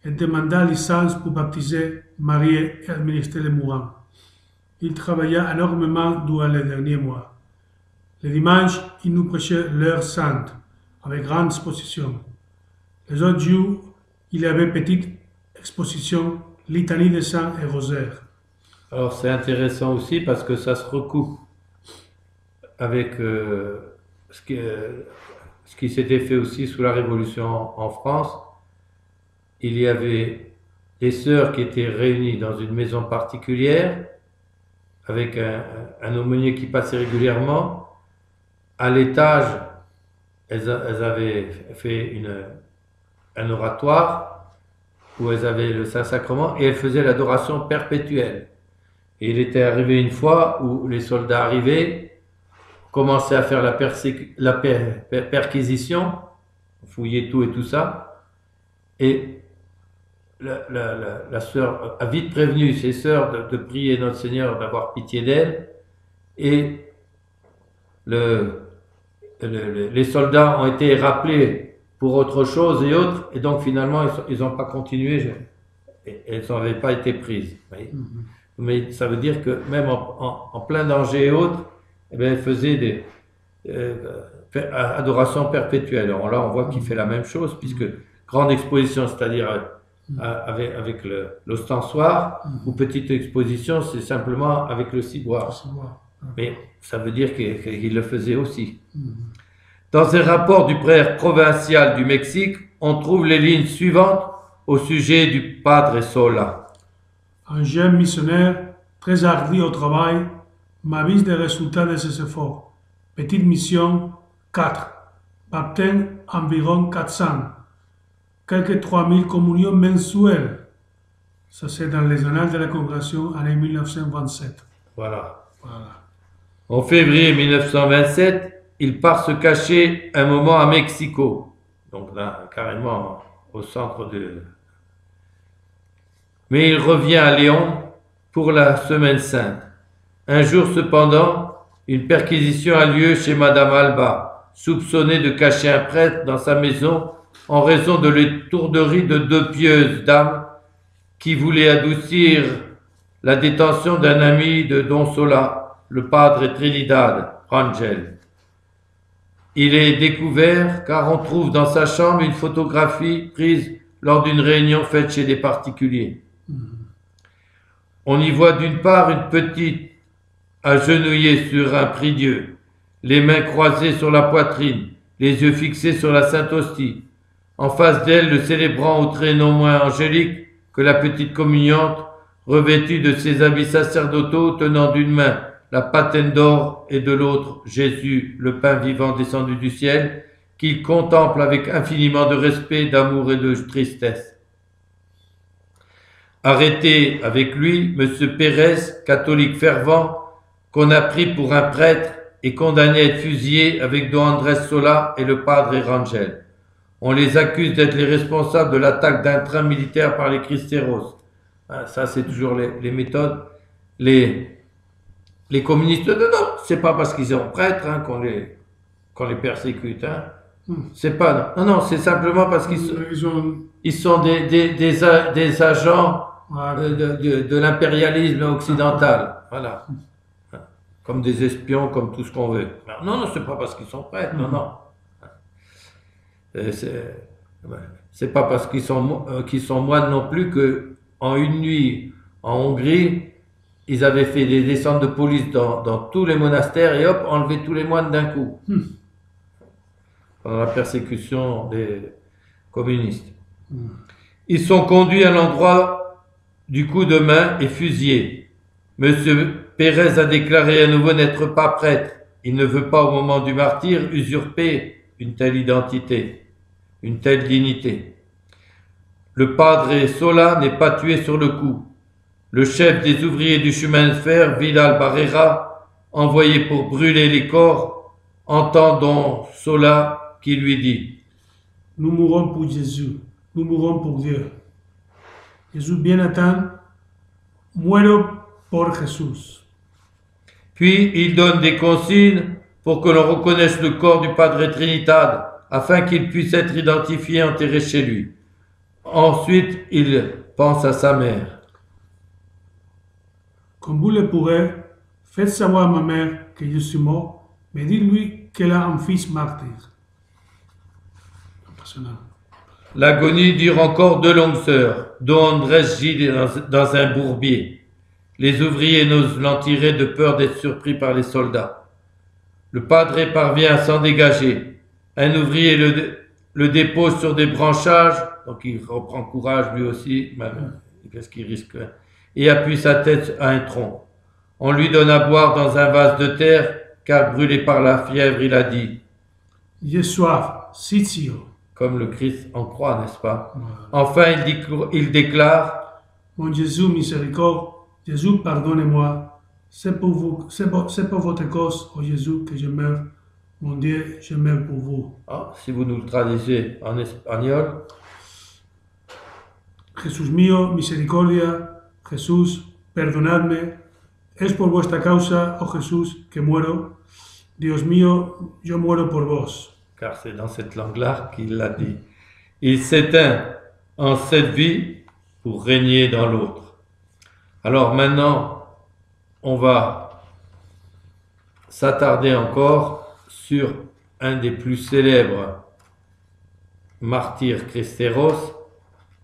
et demanda licence pour baptiser, marier et administrer les mourants. Il travailla énormément durant les derniers mois. Le dimanche, il nous prêchait l'heure sainte, avec grande exposition. Les autres jours, il y avait petite exposition, litanie des saints et rosaire. Alors c'est intéressant aussi parce que ça se recoupe avec ce qui s'était fait aussi sous la Révolution en France. Il y avait des sœurs qui étaient réunies dans une maison particulière avec un aumônier qui passait régulièrement. À l'étage, elles avaient fait un oratoire où elles avaient le Saint-Sacrement et elles faisaient l'adoration perpétuelle. Et il était arrivé une fois où les soldats arrivaient, commençaient à faire la perquisition, fouiller tout et tout ça, et la sœur a vite prévenu ses sœurs de prier notre Seigneur, d'avoir pitié d'elle, et les soldats ont été rappelés pour autre chose et autres, et donc finalement ils n'ont pas continué, et elles n'avaient pas été prises. Mais ça veut dire que même en plein danger et autres, eh bien, elle faisait des adorations perpétuelles. Alors là, on voit qu'il fait la même chose, puisque grande exposition, c'est-à-dire avec l'ostensoir, ou petite exposition, c'est simplement avec le ciboire. Mais ça veut dire qu'il le faisait aussi. Dans un rapport du prêtre provincial du Mexique, on trouve les lignes suivantes au sujet du Padre Sola. Un jeune missionnaire, très hardi au travail, m'avise des résultats de ses efforts. Petite mission, 4. Baptême, environ 400. Quelques 3000 communions mensuelles. Ça, c'est dans les annales de la congrégation, année 1927. Voilà. En février 1927, il part se cacher un moment à Mexico. Donc là, carrément au centre de... Mais il revient à Léon pour la Semaine Sainte. Un jour cependant, Une perquisition a lieu chez Madame Alba, soupçonnée de cacher un prêtre dans sa maison en raison de l'étourderie de deux pieuses dames qui voulaient adoucir la détention d'un ami de Don Sola, le padre Trinidad, Rangel. Il est découvert car on trouve dans sa chambre une photographie prise lors d'une réunion faite chez des particuliers. On y voit d'une part une petite agenouillée sur un prie-dieu, les mains croisées sur la poitrine, les yeux fixés sur la Sainte Hostie. En face d'elle, le célébrant au trait non moins angélique que la petite communiante, revêtue de ses habits sacerdotaux, tenant d'une main la patène d'or et de l'autre Jésus, le pain vivant descendu du ciel, qu'il contemple avec infiniment de respect, d'amour et de tristesse. Arrêté avec lui, M. Pérez, catholique fervent, qu'on a pris pour un prêtre et condamné à être fusillé avec Don Andrés Sola et le padre Rangel. On les accuse d'être les responsables de l'attaque d'un train militaire par les Cristeros. Ça, c'est toujours les méthodes. Les communistes, non, c'est pas parce qu'ils sont prêtres qu'on les persécute. C'est pas, non, c'est simplement parce ils sont des agents de l'impérialisme occidental. Voilà. Comme des espions, comme tout ce qu'on veut. Non, c'est pas parce qu'ils sont prêtres, non. C'est pas parce qu'ils sont moines non plus que en une nuit en Hongrie, ils avaient fait des descentes de police dans tous les monastères et hop, enlevé tous les moines d'un coup. Pendant la persécution des communistes. Ils sont conduits à l'endroit du coup de main et fusillés. Monsieur Pérez a déclaré à nouveau n'être pas prêtre. Il ne veut pas au moment du martyre usurper une telle identité, une telle dignité. Le padre Sola n'est pas tué sur le coup. Le chef des ouvriers du chemin de fer, Vidal Barrera, envoyé pour brûler les corps, entend Don Sola qui lui dit « Nous mourons pour Jésus, nous mourons pour Dieu. Jésus bien atteint, muero por Jesús. » Puis il donne des consignes pour que l'on reconnaisse le corps du Padre Trinidad, afin qu'il puisse être identifié et enterré chez lui. Ensuite, il pense à sa mère. Comme vous le pourrez, faites savoir à ma mère que je suis mort, mais dites-lui qu'elle a un fils martyr. Impressionnant. L'agonie dure encore 2 longues heures. Don Andrés gît dans un bourbier. Les ouvriers n'osent l'en tirer de peur d'être surpris par les soldats. Le padre parvient à s'en dégager. Un ouvrier le dépose sur des branchages, donc il reprend courage lui aussi, qu'est-ce qu'il risque, et appuie sa tête à un tronc. On lui donne à boire dans un vase de terre, car brûlé par la fièvre, il a dit « J'ai soif, sitio. » Comme le Christ en croit, n'est-ce pas? Enfin, il déclare « Mon Jésus miséricorde, Jésus pardonnez-moi, c'est pour votre cause, oh Jésus, que je meurs. Mon Dieu, je meurs pour vous. » Si vous nous le traduisez en espagnol. Jesús mío, misericordia, Jesús, perdonadme, es por vuestra causa, oh Jesús, que muero. Dios mío, yo muero por vos. Car c'est dans cette langue-là qu'il l'a dit. Il s'éteint en cette vie pour régner dans l'autre. Alors maintenant, on va s'attarder encore sur un des plus célèbres martyrs cristeros,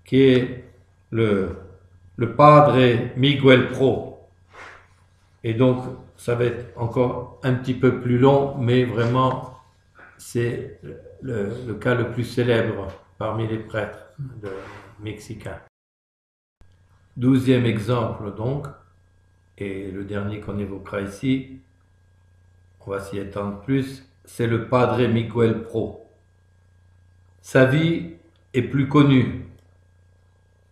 qui est le padre Miguel Pro. Et donc, ça va être encore un petit peu plus long, mais vraiment, c'est le cas le plus célèbre parmi les prêtres mexicains. 12e exemple donc, et le dernier qu'on évoquera ici, on va s'y étendre plus, c'est le padre Miguel Pro. Sa vie est plus connue.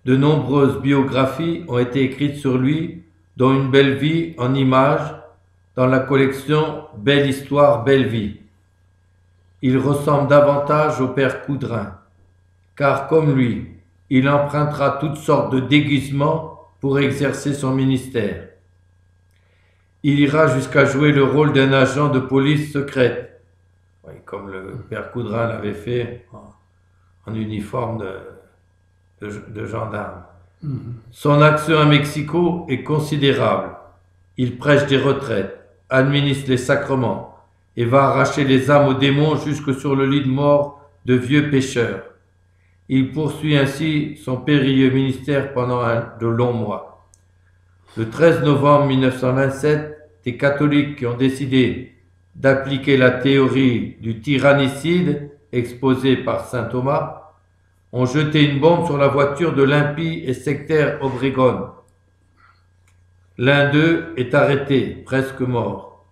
De nombreuses biographies ont été écrites sur lui, dont Une belle vie en images dans la collection Belle histoire, belle vie. Il ressemble davantage au père Coudrin, car comme lui, il empruntera toutes sortes de déguisements pour exercer son ministère. Il ira jusqu'à jouer le rôle d'un agent de police secrète, oui, comme le père Coudrin l'avait fait en uniforme de gendarme. Son action à Mexico est considérable. Il prêche des retraites, administre les sacrements et va arracher les âmes aux démons jusque sur le lit de mort de vieux pécheurs. Il poursuit ainsi son périlleux ministère pendant de longs mois. Le 13 novembre 1927, des catholiques qui ont décidé d'appliquer la théorie du tyrannicide exposée par saint Thomas ont jeté une bombe sur la voiture de l'impie et sectaire Obregón. L'un d'eux est arrêté, presque mort.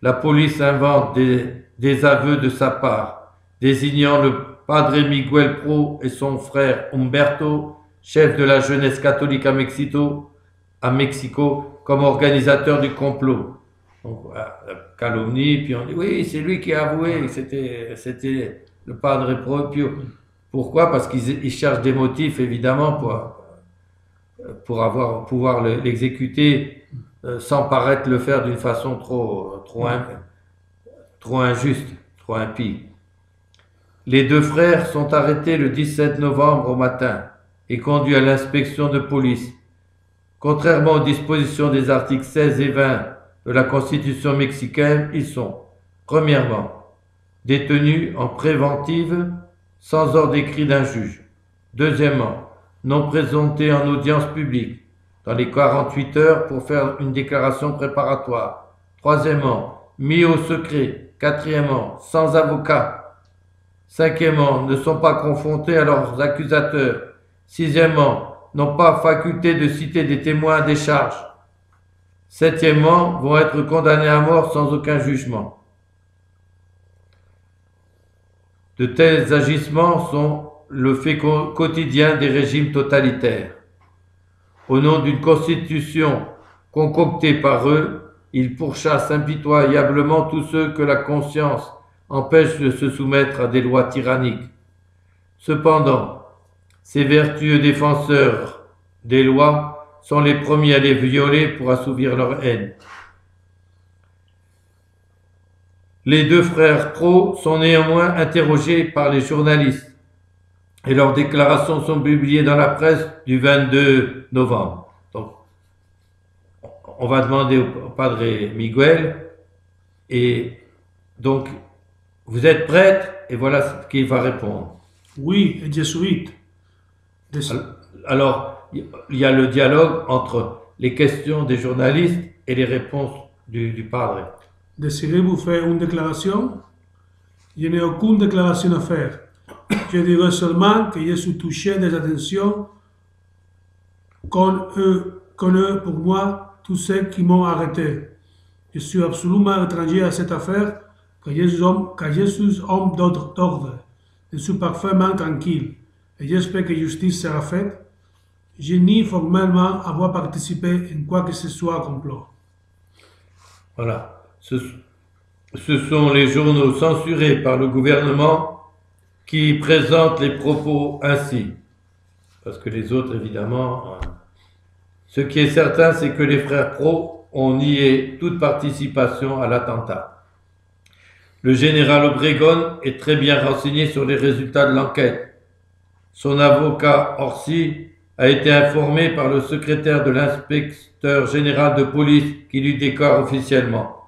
La police invente des aveux de sa part, désignant le Padre Miguel Pro et son frère Humberto, chef de la jeunesse catholique à Mexico, comme organisateurs du complot. Donc, voilà, la calomnie, puis on dit oui, c'est lui qui a avoué, c'était le Padre Pro. Puis, pourquoi? Parce qu'ils cherchent des motifs, évidemment, pour pouvoir l'exécuter sans paraître le faire d'une façon trop injuste, trop impie. Les deux frères sont arrêtés le 17 novembre au matin et conduits à l'inspection de police. Contrairement aux dispositions des articles 16 et 20 de la Constitution mexicaine, ils sont, premièrement, détenus en préventive sans ordre écrit d'un juge. Deuxièmement, non présentés en audience publique dans les 48 heures pour faire une déclaration préparatoire. Troisièmement, mis au secret. Quatrièmement, sans avocat. Cinquièmement, ne sont pas confrontés à leurs accusateurs. Sixièmement, n'ont pas faculté de citer des témoins à décharge. Septièmement, vont être condamnés à mort sans aucun jugement. De tels agissements sont le fait quotidien des régimes totalitaires. Au nom d'une constitution concoctée par eux, ils pourchassent impitoyablement tous ceux que la conscience empêche de se soumettre à des lois tyranniques. Cependant, ces vertueux défenseurs des lois sont les premiers à les violer pour assouvir leur haine. Les deux frères Pro sont néanmoins interrogés par les journalistes et leurs déclarations sont publiées dans la presse du 22 novembre. Donc, on va demander au Padre Miguel, et donc, vous êtes prêtre? Et voilà ce qu'il va répondre. Oui, et jésuite. Alors, il y a le dialogue entre les questions des journalistes et les réponses du Padre. Désirez-vous faire une déclaration? Je n'ai aucune déclaration à faire. Je dirai seulement que je suis touché des attentions qu'ont eu pour moi tous ceux qui m'ont arrêté. Je suis absolument étranger à cette affaire, car je suis homme d'ordre. Je suis parfaitement tranquille et j'espère que justice sera faite. Je nie formellement avoir participé en quoi que ce soit complot. Voilà. Ce sont les journaux censurés par le gouvernement qui présentent les propos ainsi. Parce que les autres, évidemment... Ce qui est certain, c'est que les frères Pro ont nié toute participation à l'attentat. Le général Obregón est très bien renseigné sur les résultats de l'enquête. Son avocat Orsi a été informé par le secrétaire de l'inspecteur général de police qui lui déclare officiellement.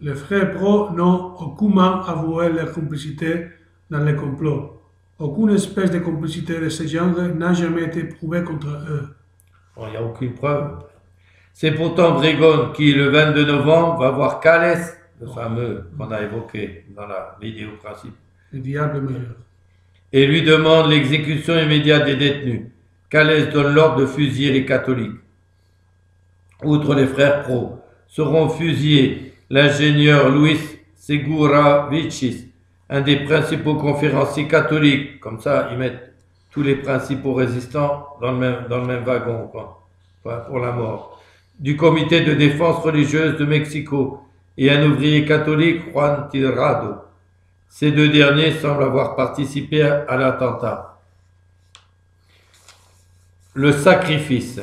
Les frères Pro n'ont aucunement avoué leur complicité dans le complot. Aucune espèce de complicité de ce genre n'a jamais été prouvée contre eux. Bon, il n'y a aucune preuve. C'est pourtant Obregón qui, le 22 novembre, va voir Cales, le fameux qu'on a évoqué dans la vidéo principale. Le diable meilleur. Et lui demande l'exécution immédiate des détenus. Cales donne l'ordre de fusiller les catholiques. Outre les frères Pro, seront fusillés l'ingénieur Luis Seguravichis, un des principaux conférenciers catholiques. Comme ça, ils mettent tous les principaux résistants dans le même wagon, quoi, pour la mort. Du comité de défense religieuse de Mexico et un ouvrier catholique, Juan Tirado. Ces deux derniers semblent avoir participé à l'attentat. Le sacrifice.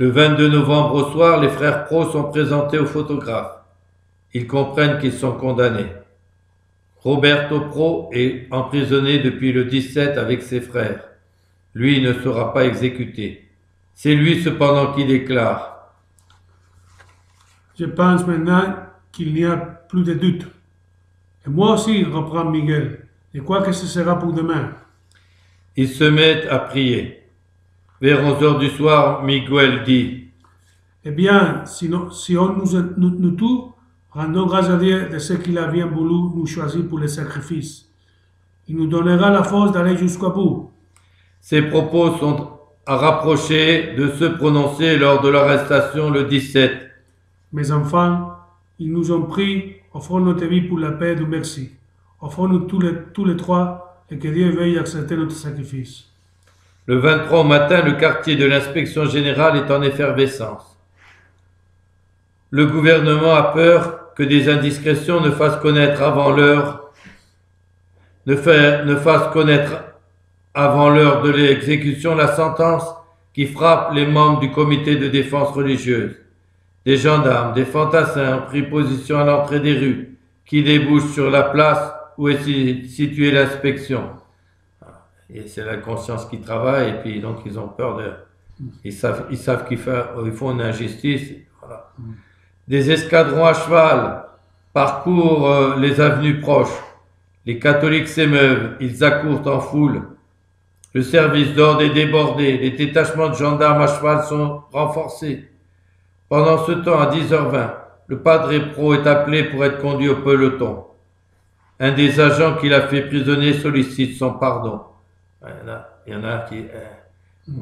Le 22 novembre au soir, les frères Pro sont présentés au photographe. Ils comprennent qu'ils sont condamnés. Roberto Pro est emprisonné depuis le 17 avec ses frères. Lui ne sera pas exécuté. C'est lui cependant qui déclare: Je pense maintenant qu'il n'y a plus de doute. Et moi aussi, reprend Miguel. Je crois que ce sera pour demain. Ils se mettent à prier. Vers 11 heures du soir, Miguel dit: Eh bien, si on nous tue, rendons grâce à Dieu de ce qu'il a bien voulu nous choisir pour le sacrifice. Il nous donnera la force d'aller jusqu'au bout. Ces propos sont à rapprocher de ceux prononcés lors de l'arrestation le 17. Mes enfants, ils nous ont pris, offrons notre vie pour la paix et du merci. Offrons-nous tous les trois et que Dieu veuille accepter notre sacrifice. Le 23 au matin, le quartier de l'inspection générale est en effervescence. Le gouvernement a peur que des indiscrétions ne fassent connaître avant l'heure de l'exécution la sentence qui frappe les membres du comité de défense religieuse. Des gendarmes, des fantassins ont pris position à l'entrée des rues qui débouchent sur la place où est située l'inspection. Et c'est la conscience qui travaille, et puis donc ils ont peur de... Ils savent qu'ils font une injustice. Voilà. Des escadrons à cheval parcourent les avenues proches. Les catholiques s'émeuvent, ils accourent en foule. Le service d'ordre est débordé, les détachements de gendarmes à cheval sont renforcés. Pendant ce temps, à 10h20, le padre Pro est appelé pour être conduit au peloton. Un des agents qui l'a fait prisonnier sollicite son pardon. Il y en a qui... il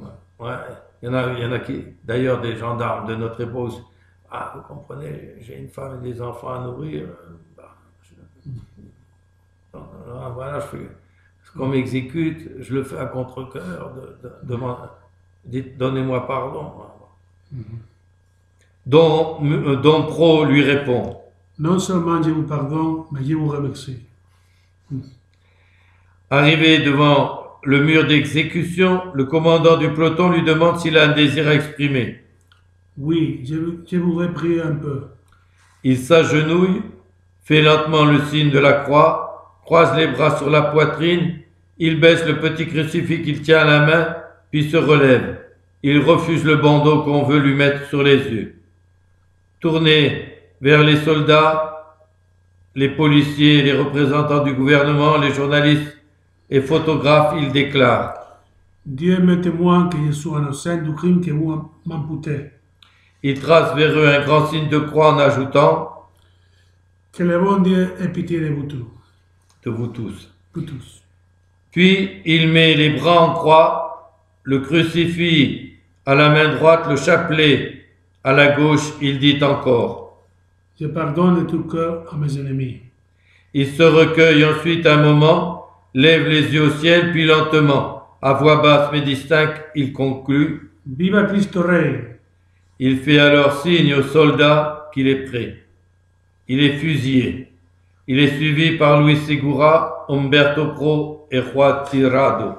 y en a qui... D'ailleurs, des gendarmes de notre épouse. Ah, vous comprenez, j'ai une femme et des enfants à nourrir. Voilà, ce qu'on m'exécute, je le fais à contre-cœur. Donnez-moi pardon. Dom Pro lui répond: Non seulement je vous pardonne, mais je vous remercie. Arrivé devant le mur d'exécution, le commandant du peloton lui demande s'il a un désir à exprimer. Oui, je voudrais prier un peu. Il s'agenouille, fait lentement le signe de la croix, croise les bras sur la poitrine, il baisse le petit crucifix qu'il tient à la main, puis se relève. Il refuse le bandeau qu'on veut lui mettre sur les yeux. Tourné vers les soldats, les policiers, les représentants du gouvernement, les journalistes et photographes, il déclare: Dieu me témoigne que je suis innocent du crime que vous m'imputez. Il trace vers eux un grand signe de croix en ajoutant: Que le bon Dieu ait pitié de vous tous. De vous tous. Vous tous. Puis il met les bras en croix, le crucifix à la main droite, le chapelet à la gauche, il dit encore: Je pardonne de tout cœur à mes ennemis. Il se recueille ensuite un moment, lève les yeux au ciel, puis lentement, à voix basse mais distincte, il conclut: Viva Cristo Rey. Il fait alors signe aux soldats qu'il est prêt. Il est fusillé. Il est suivi par Luis Segura, Umberto Pro et Juan Tirado.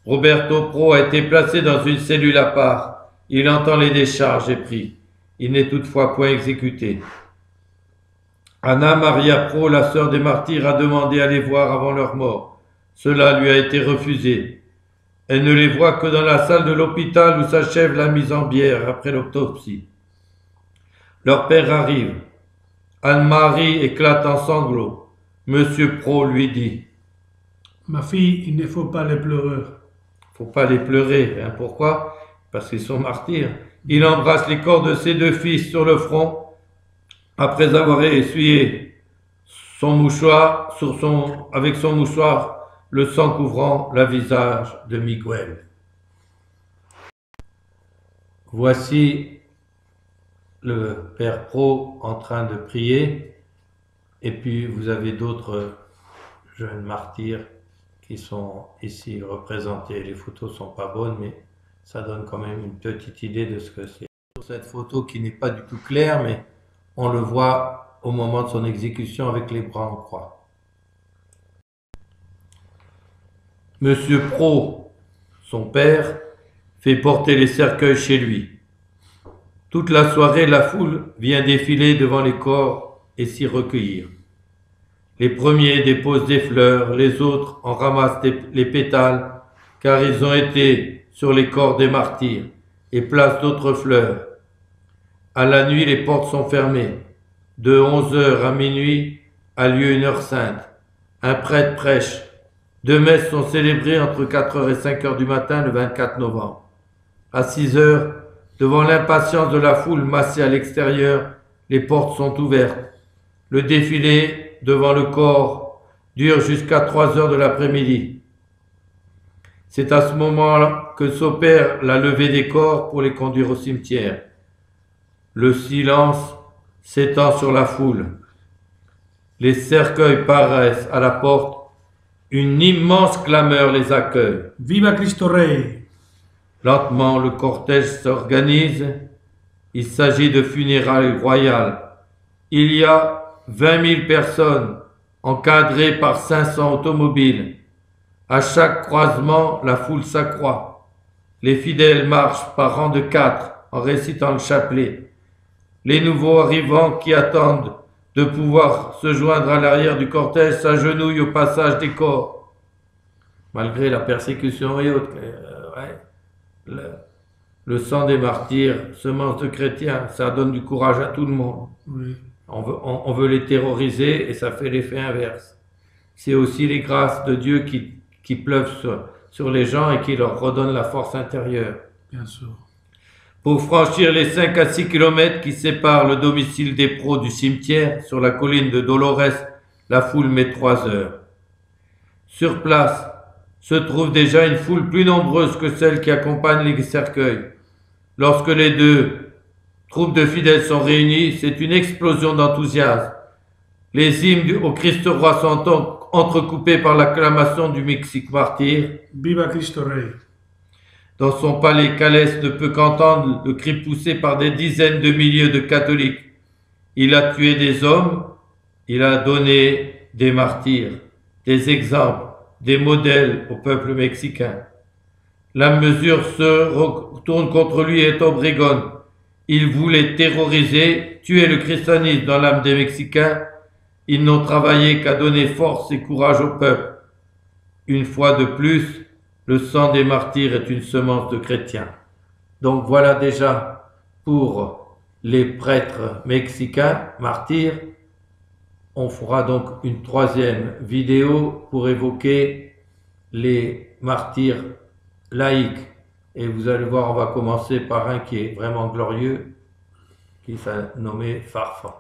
Roberto Pro a été placé dans une cellule à part. Il entend les décharges et prie. Il n'est toutefois point exécuté. Anna Maria Pro, la sœur des martyrs, a demandé à les voir avant leur mort. Cela lui a été refusé. Elle ne les voit que dans la salle de l'hôpital où s'achève la mise en bière après l'autopsie. Leur père arrive. Anne-Marie éclate en sanglots. Monsieur Pro lui dit: Ma fille, il ne faut pas les pleurer. Faut pas les pleurer. Hein, pourquoi? Parce qu'ils sont martyrs. Il embrasse les corps de ses deux fils sur le front, après avoir essuyé son mouchoir avec son mouchoir, le sang couvrant le visage de Miguel. Voici le père Pro en train de prier, et puis vous avez d'autres jeunes martyrs qui sont ici représentés. Les photos sont pas bonnes, mais ça donne quand même une petite idée de ce que c'est. Cette photo qui n'est pas du tout claire, mais on le voit au moment de son exécution avec les bras en croix. Monsieur Pro, son père, fait porter les cercueils chez lui. Toute la soirée, la foule vient défiler devant les corps et s'y recueillir. Les premiers déposent des fleurs, les autres en ramassent les pétales, car ils ont été sur les corps des martyrs, et placent d'autres fleurs. À la nuit, les portes sont fermées. De 11 h à minuit a lieu une heure sainte. Un prêtre prêche. 2 messes sont célébrées entre 4 h et 5 h du matin le 24 novembre. À 6 h, devant l'impatience de la foule massée à l'extérieur, les portes sont ouvertes. Le défilé devant le corps dure jusqu'à 3 h de l'après-midi. C'est à ce moment-là que s'opère la levée des corps pour les conduire au cimetière. Le silence s'étend sur la foule. Les cercueils paraissent à la porte. Une immense clameur les accueille. Viva Cristo Rey! Lentement, le cortège s'organise. Il s'agit de funérailles royales. Il y a 20 000 personnes encadrées par 500 automobiles. À chaque croisement, la foule s'accroît. Les fidèles marchent par rang de 4 en récitant le chapelet. Les nouveaux arrivants qui attendent de pouvoir se joindre à l'arrière du cortège s'agenouillent au passage des corps. Malgré la persécution et autres, le sang des martyrs, semence de chrétiens, ça donne du courage à tout le monde. Oui. On veut les terroriser et ça fait l'effet inverse. C'est aussi les grâces de Dieu qui pleuvent sur les gens et qui leur redonnent la force intérieure. Bien sûr. Pour franchir les 5 à 6 kilomètres qui séparent le domicile des pros du cimetière, sur la colline de Dolores, la foule met 3 heures. Sur place se trouve déjà une foule plus nombreuse que celle qui accompagne les cercueils. Lorsque les deux troupes de fidèles sont réunies, c'est une explosion d'enthousiasme. Les hymnes au Christ roi sont entrecoupés par l'acclamation du Mexique martyr. Viva Cristo Rey! Dans son palais, Calès ne peut qu'entendre le cri poussé par des dizaines de milliers de catholiques. Il a tué des hommes, il a donné des martyrs, des exemples, des modèles au peuple mexicain. La mesure se retourne contre lui et Obregón. Il voulait terroriser, tuer le christianisme dans l'âme des Mexicains. Ils n'ont travaillé qu'à donner force et courage au peuple. Une fois de plus, le sang des martyrs est une semence de chrétiens. Donc voilà déjà pour les prêtres mexicains martyrs. On fera donc une 3e vidéo pour évoquer les martyrs laïcs. Et vous allez voir, on va commencer par un qui est vraiment glorieux, qui s'est nommé Farfan.